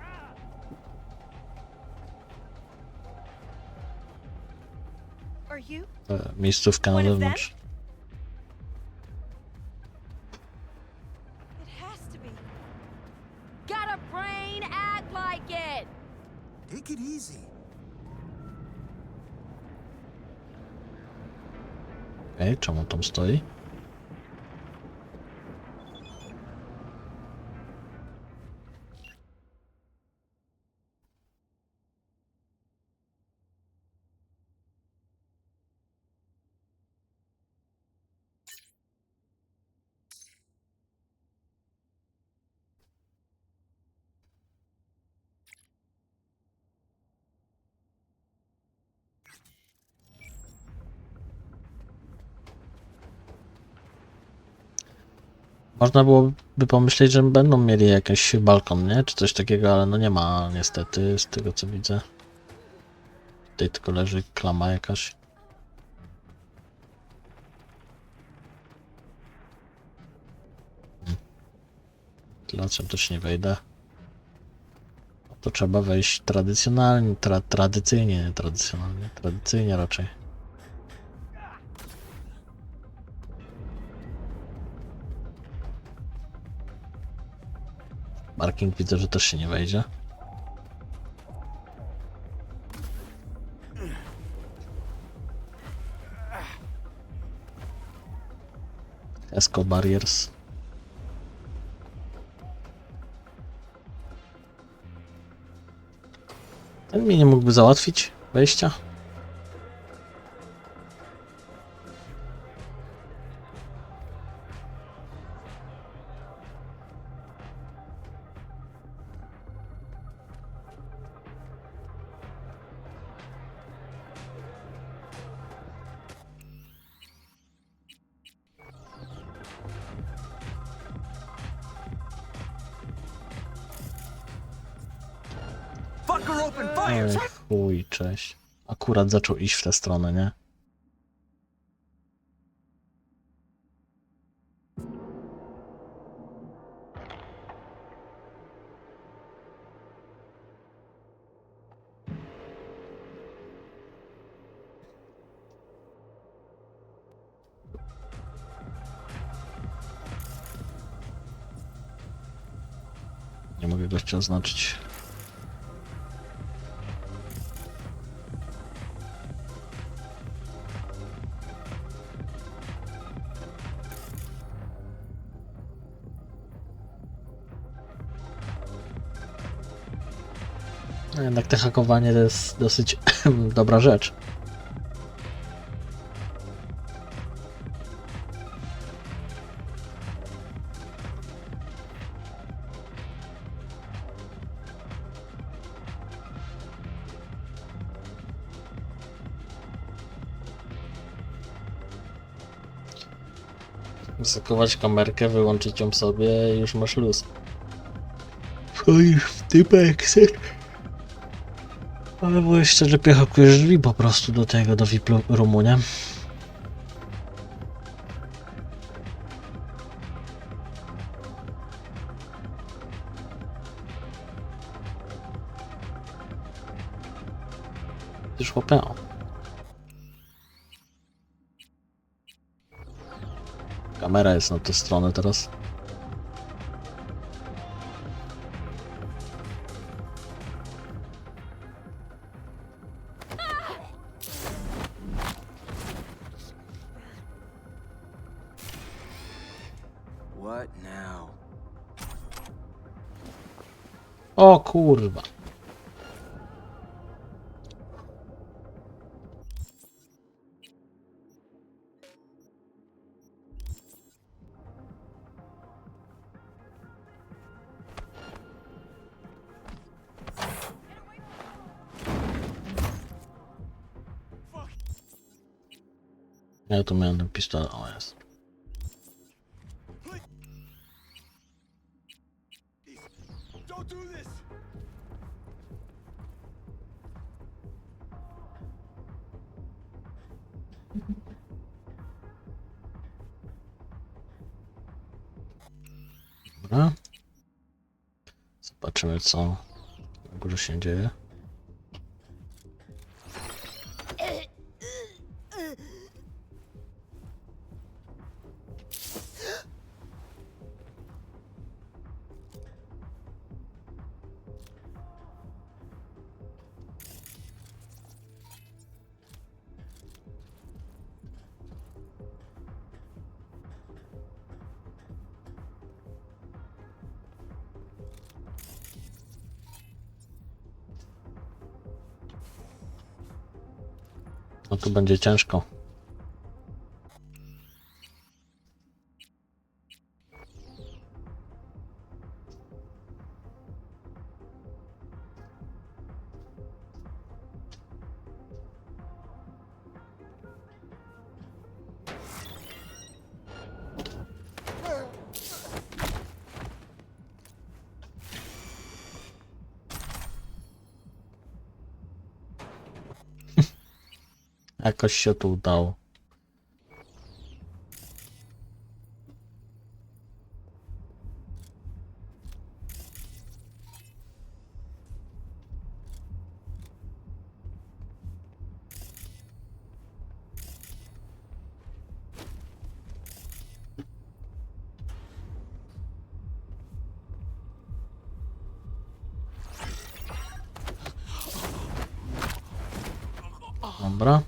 miejscówkę na zewnątrz. Take it easy. Okej, czemu tam stoi? Można byłoby pomyśleć, że będą mieli jakiś balkon, nie? Czy coś takiego, ale no nie ma niestety, z tego co widzę. Tutaj tylko leży klama jakaś. Dlaczego też nie wejdę? To trzeba wejść tradycjonalnie, tradycyjnie, tradycyjnie raczej. Parking widzę, że też się nie wejdzie. Esco barriers. Ten mnie nie mógłby załatwić wejścia? Ej, chuj, cześć. Akurat zaczął iść w tę stronę, nie? Nie mogę gościa oznaczyć. Jednak te hakowanie to jest dosyć dobra rzecz. Zakować kamerkę, wyłączyć ją sobie i już masz luz. Wchodzisz w typek, Ale było jeszcze lepiej hakujesz drzwi po prostu do tego, do VIP roomu, nie? Już chłopę. Kamera jest na tę stronę teraz. What now? O kurwa. Ja tu miałem ten pistolet, o jest. Dobra. Zobaczymy, co na górze się dzieje. No tu będzie ciężko. Jakoś się tu udało. Dobra.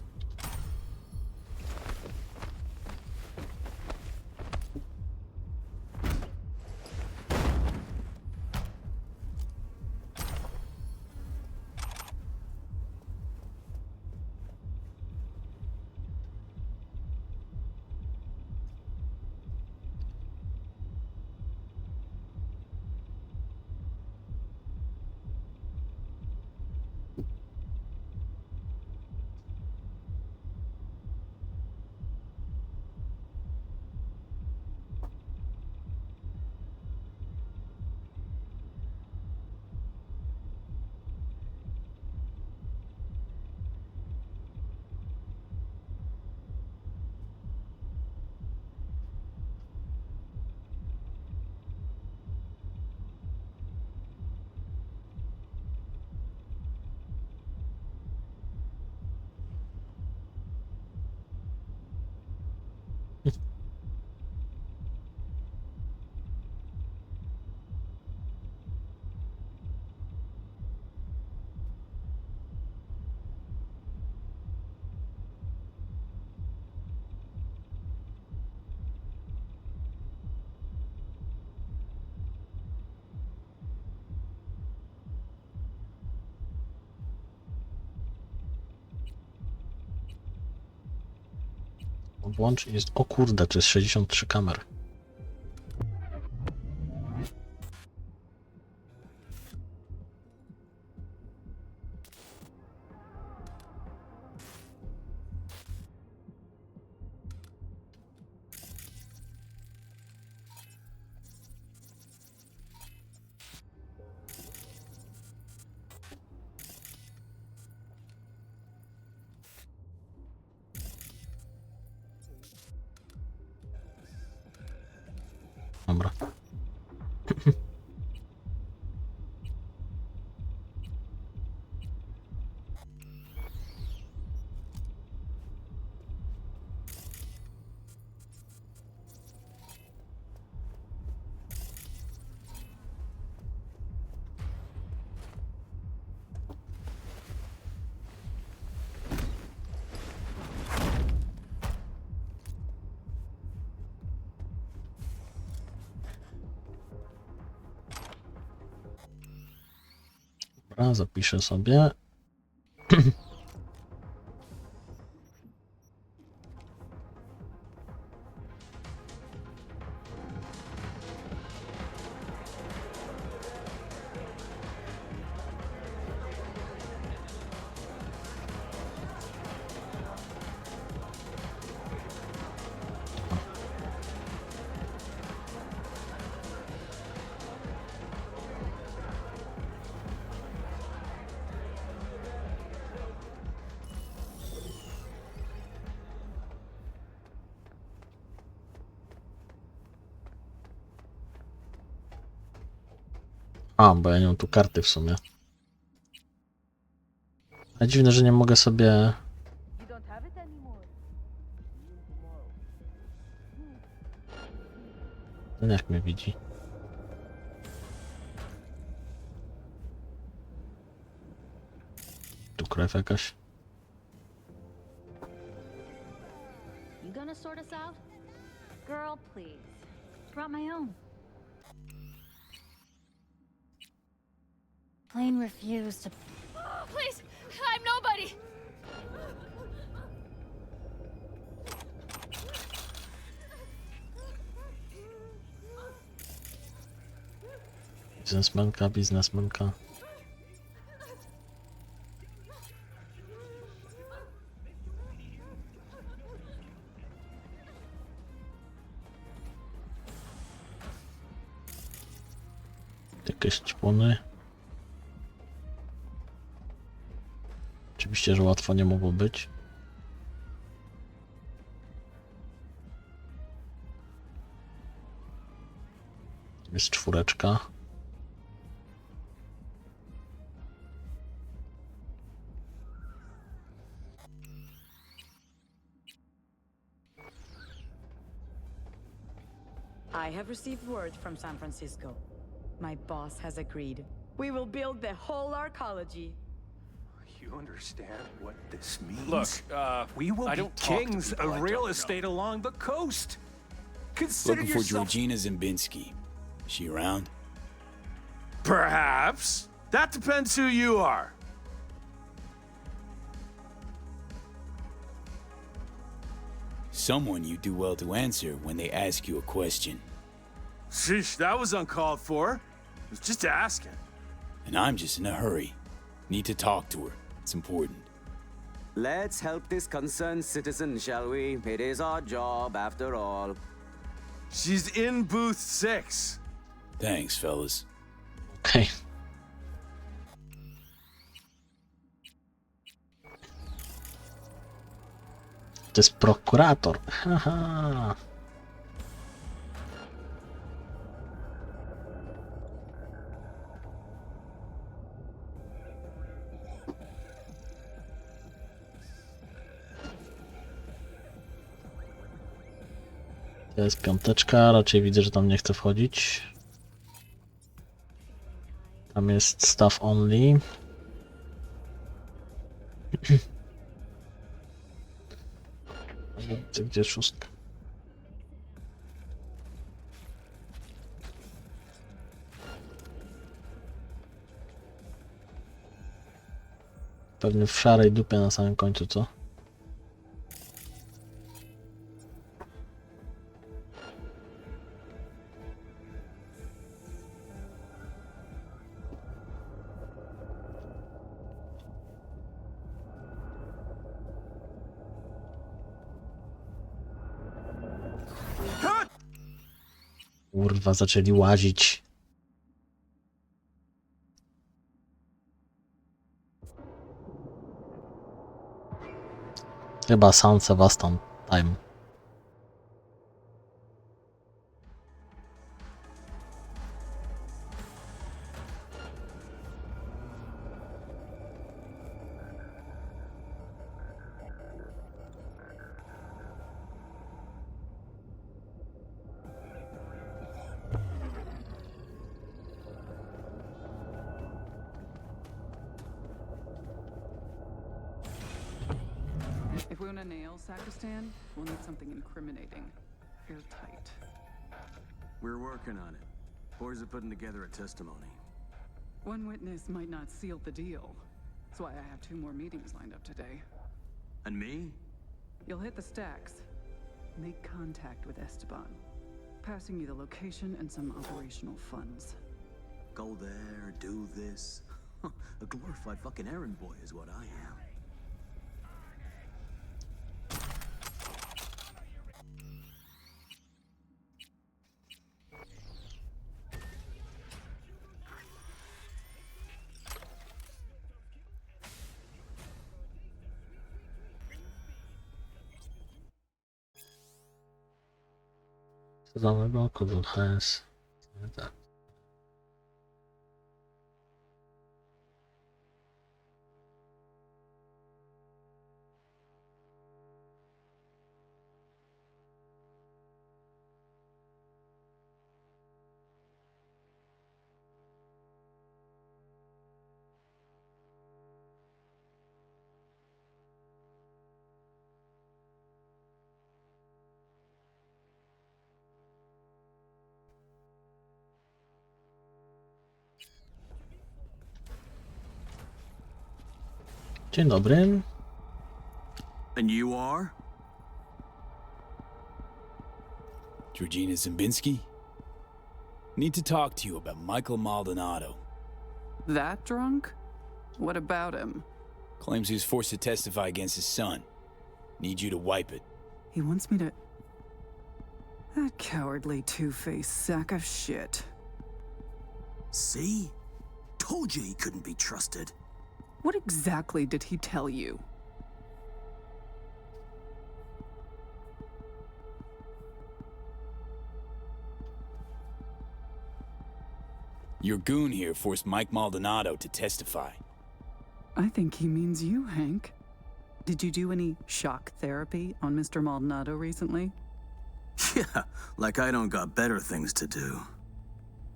Włącz jest. O kurde, to jest 63 kamer. Dobra. Dobra, zapiszę sobie. A, bo ja nie mam tu karty w sumie. A dziwne, że nie mogę sobie... Ten jak mnie widzi. Tu krew jakaś. You gonna sort us out? Girl, please. Brought my own. Plane refused to... Oh, please! I'm nobody! Biznesmenka, biznesmenka. Jakieś czpony. Oczywiście, że łatwo nie mogło być. Jest czwóreczka. I have received word from San Francisco. My boss has agreed. We will build the whole arcology. You understand what this means? Look, we will I be don't talk to kings people of I real don't know. estate along the coast. Consider Looking for yourself... Georgina Zimbinski. She around? Perhaps. That depends who you are. Someone you do well to answer when they ask you a question. Sheesh, that was uncalled for. I was just asking. And I'm just in a hurry. Need to talk to her. It's important. Let's help this concerned citizen, shall we? It is our job, after all. She's in booth 6. Thanks, fellas. Okay. To jest prokurator. Haha. To jest piąteczka, raczej widzę, że tam nie chcę wchodzić. Tam jest staff only. Gdzie jest szóstka? Pewnie w szarej dupie na samym końcu, co? Kurwa, zaczęli łazić. Chyba San Sebastian time. Laguna Nail, Sacristan, we'll need something incriminating. Airtight. We're working on it. Boys are putting together a testimony. One witness might not seal the deal. That's why I have 2 more meetings lined up today. And me? You'll hit the stacks. Make contact with Esteban. Passing you the location and some operational funds. Go there, do this. A glorified fucking errand boy is what I am. Sezonowego kodu HS. Tak. Dzień dobry. And you are? Georgina Zimbinski? Need to talk to you about Michael Maldonado. That drunk? What about him? Claims he was forced to testify against his son. Need you to wipe it. He wants me to... That cowardly two-faced sack of shit. See? Told you he couldn't be trusted. What exactly did he tell you? Your goon here forced Mike Maldonado to testify. I think he means you, Hank. Did you do any shock therapy on Mr. Maldonado recently? Yeah, like I don't got better things to do.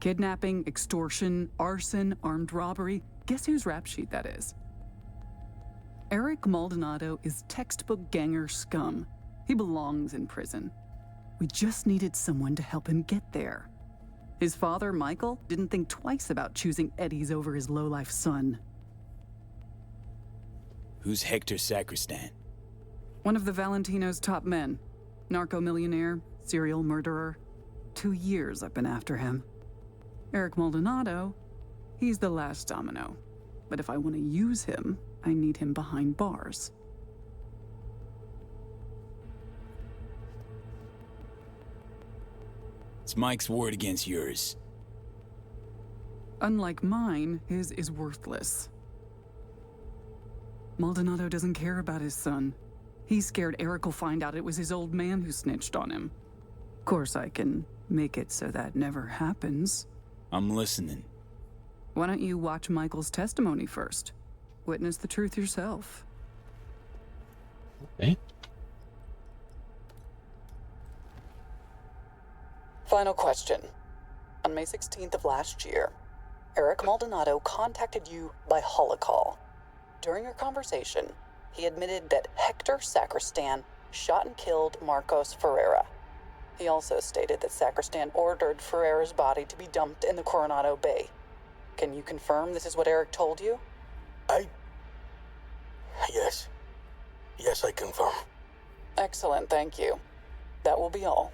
Kidnapping, extortion, arson, armed robbery. Guess whose rap sheet that is? Eric Maldonado is textbook ganger scum. He belongs in prison. We just needed someone to help him get there. His father, Michael, didn't think twice about choosing Eddie's over his lowlife son. Who's Hector Sacristan? One of the Valentino's top men. Narco-millionaire, serial murderer. 2 years I've been after him. Eric Maldonado, he's the last domino. But if I want to use him, I need him behind bars. It's Mike's word against yours. Unlike mine, his is worthless. Maldonado doesn't care about his son. He's scared Eric will find out it was his old man who snitched on him. Of course, I can make it so that never happens. I'm listening. Why don't you watch Michael's testimony first? Witness the truth yourself. Okay. Final question. On May 16th of last year, Eric Maldonado contacted you by holocall. During your conversation, he admitted that Hector Sacristan shot and killed Marcos Ferreira. He also stated that Sacristan ordered Ferreira's body to be dumped in the Coronado Bay. Can you confirm this is what Eric told you? Yes. Yes, I confirm. Excellent, thank you. That will be all.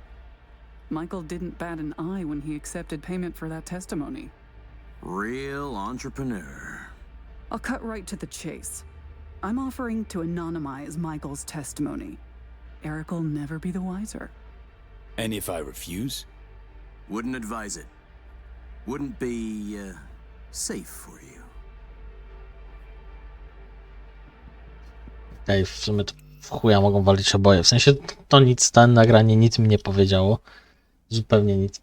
Michael didn't bat an eye when he accepted payment for that testimony. Real entrepreneur. I'll cut right to the chase. I'm offering to anonymize Michael's testimony. Eric will never be the wiser. And if I refuse? Wouldn't advise it. Wouldn't be, safe for you. Okej, w sumie to w chuja mogą walić oboje. W sensie to nic, to nagranie nic mi nie powiedziało. Zupełnie nic.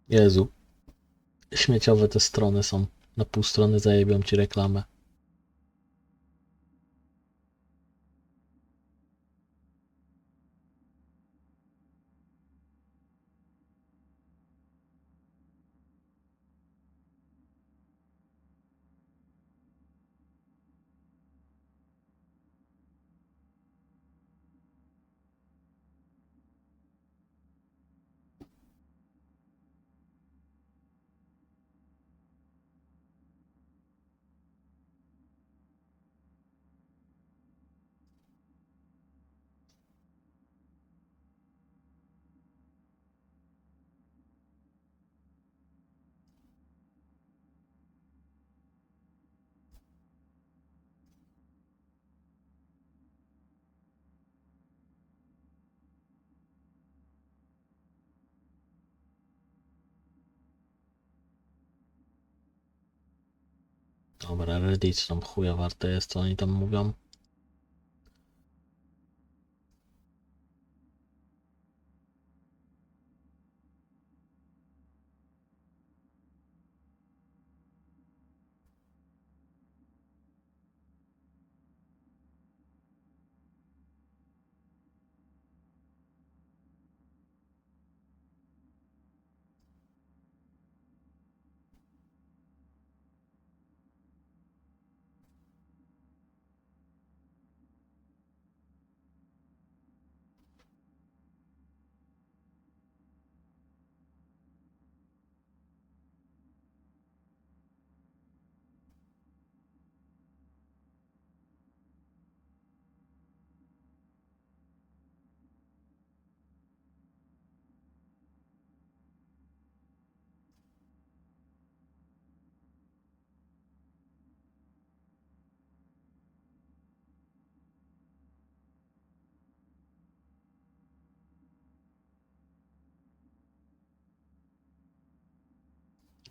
Jezu. Śmieciowe te strony są. Na pół strony zajebią ci reklamę. Dobra, Reddit tam chuja warte jest, co oni tam mówią.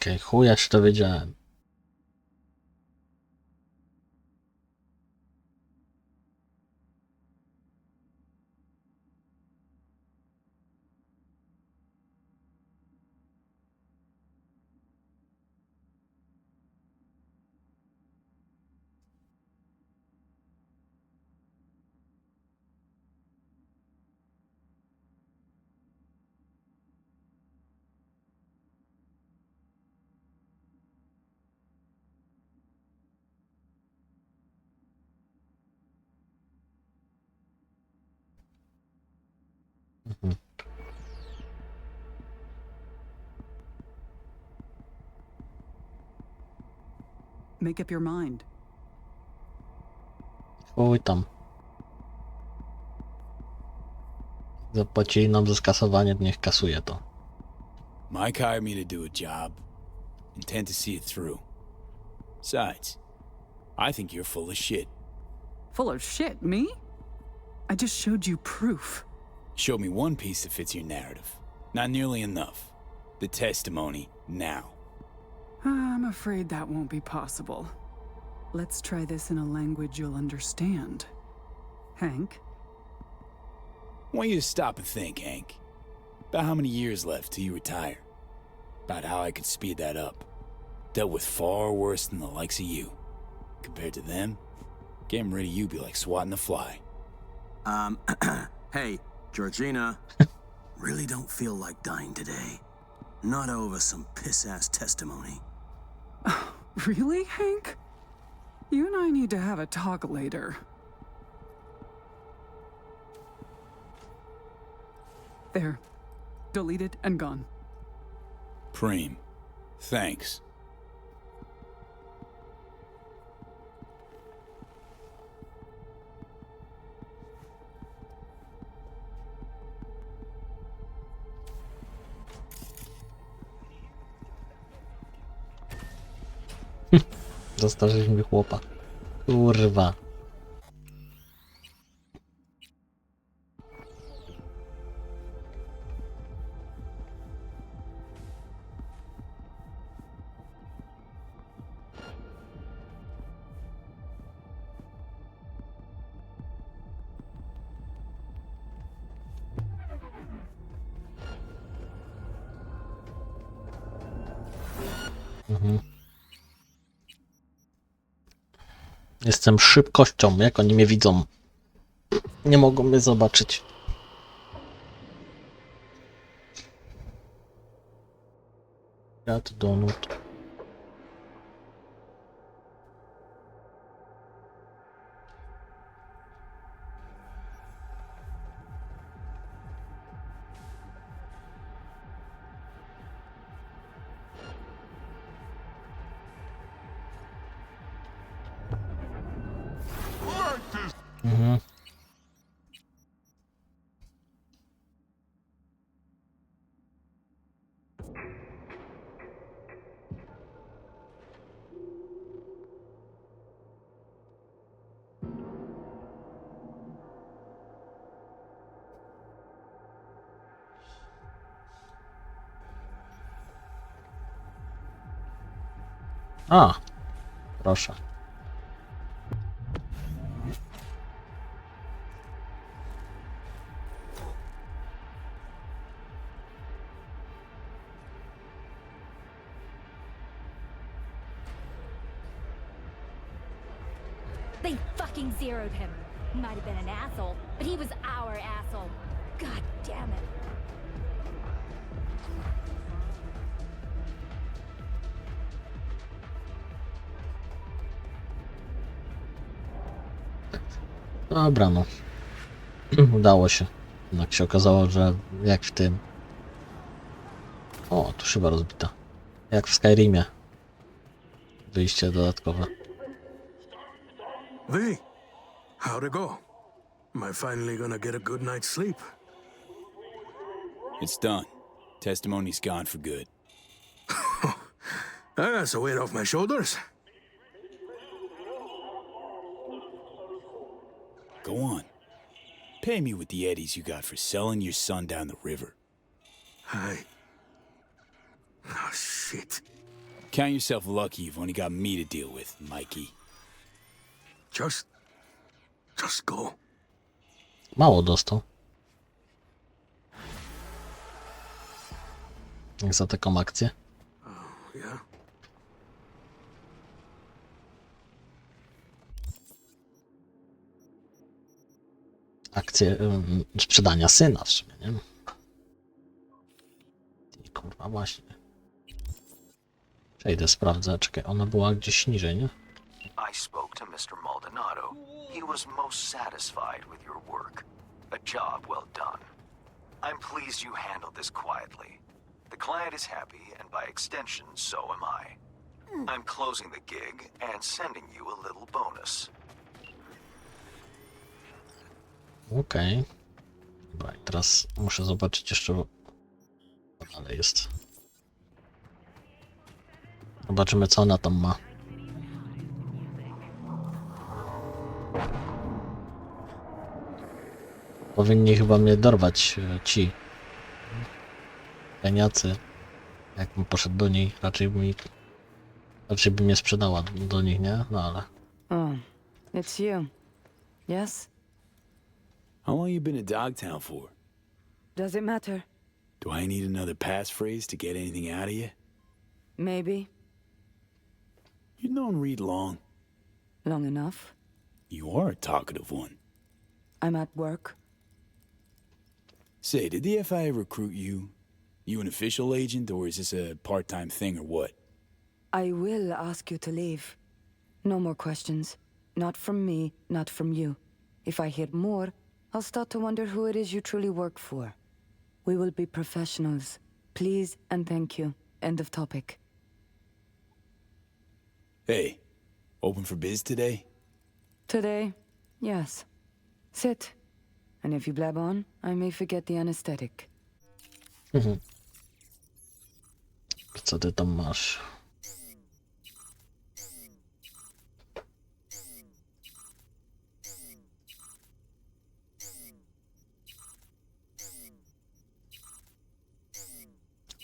Okej, chuja się to wiedziałem. Make up your mind. Chuj tam. Zapłacili nam za skasowanie, niech kasuje to. Mike hired me to do a job. Intend to see it through. Besides, I think you're full of shit. Full of shit, me? I just showed you proof. Show me one piece that fits your narrative. Not nearly enough. The testimony, now. I'm afraid that won't be possible. Let's try this in a language you'll understand. Hank? I want you to stop and think, Hank. About how many years left till you retire. About how I could speed that up. Dealt with far worse than the likes of you. Compared to them, getting rid of you be like swatting a fly. Hey, Georgina. Really don't feel like dying today. Not over some piss-ass testimony. Really, Hank? You and I need to have a talk later. There. Deleted and gone. Preem. Thanks. Zastarzyliśmy chłopa. Kurwa. Jestem szybkością, jak oni mnie widzą. Nie mogą mnie zobaczyć. Gat donut. Mhm. A, proszę. They fucking zeroed him. Might have been an asshole, but he was our asshole. God damn it. Dobra, no. Udało się. Jednak się okazało, że jak w tym... O, tu szyba rozbita. Jak w Skyrimie. Wyjście dodatkowe. Lee, how'd it go? Am I finally gonna get a good night's sleep? It's done. Testimony's gone for good. That's a weight off my shoulders. Go on. Pay me with the eddies you got for selling your son down the river. Oh, shit. Count yourself lucky you've only got me to deal with, Mikey. Just go. Mało dostał. Jak za taką akcję. Yeah. Akcję sprzedania syna w sumie, nie? I kurwa, właśnie. Przejdę, sprawdzę. Czekaj, ona była gdzieś niżej, nie? I spoke to Mr. Maldonado. He was most satisfied with your work. A job well done. I'm pleased you handled this quietly. The client is happy, and by extension, so am I. I'm closing the gig and sending you a little bonus. Okej. Dobra, i teraz muszę zobaczyć jeszcze, co dalej jest. Zobaczymy, co ona tam ma. Powinni chyba mnie dorwać ci pieniacy. Jakbym poszedł do niej, raczej by mnie sprzedała do nich, nie? No ale... Oh, it's you. Yes? How long you been in Dogtown for? Does it matter? Do I need another passphrase to get anything out of you? Maybe. You've known Reed long. Long enough. You are a talkative one. I'm at work. Say, did the FIA recruit you? You an official agent, or is this a part-time thing, or what? I will ask you to leave. No more questions. Not from me, not from you. If I hear more, I'll start to wonder who it is you truly work for. We will be professionals. Please and thank you. End of topic. Hey, open for biz today? Today, yes. Sit. And if you blab on, I may forget the anesthetic. Co ty tam masz?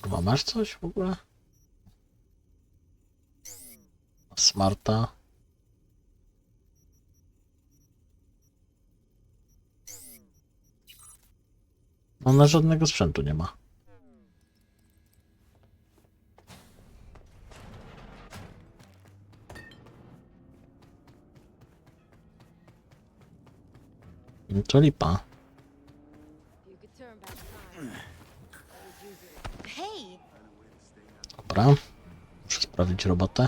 Chyba masz coś w ogóle? Smarta. Ona żadnego sprzętu nie ma. To lipa. Dobra. Muszę sprawdzić robotę.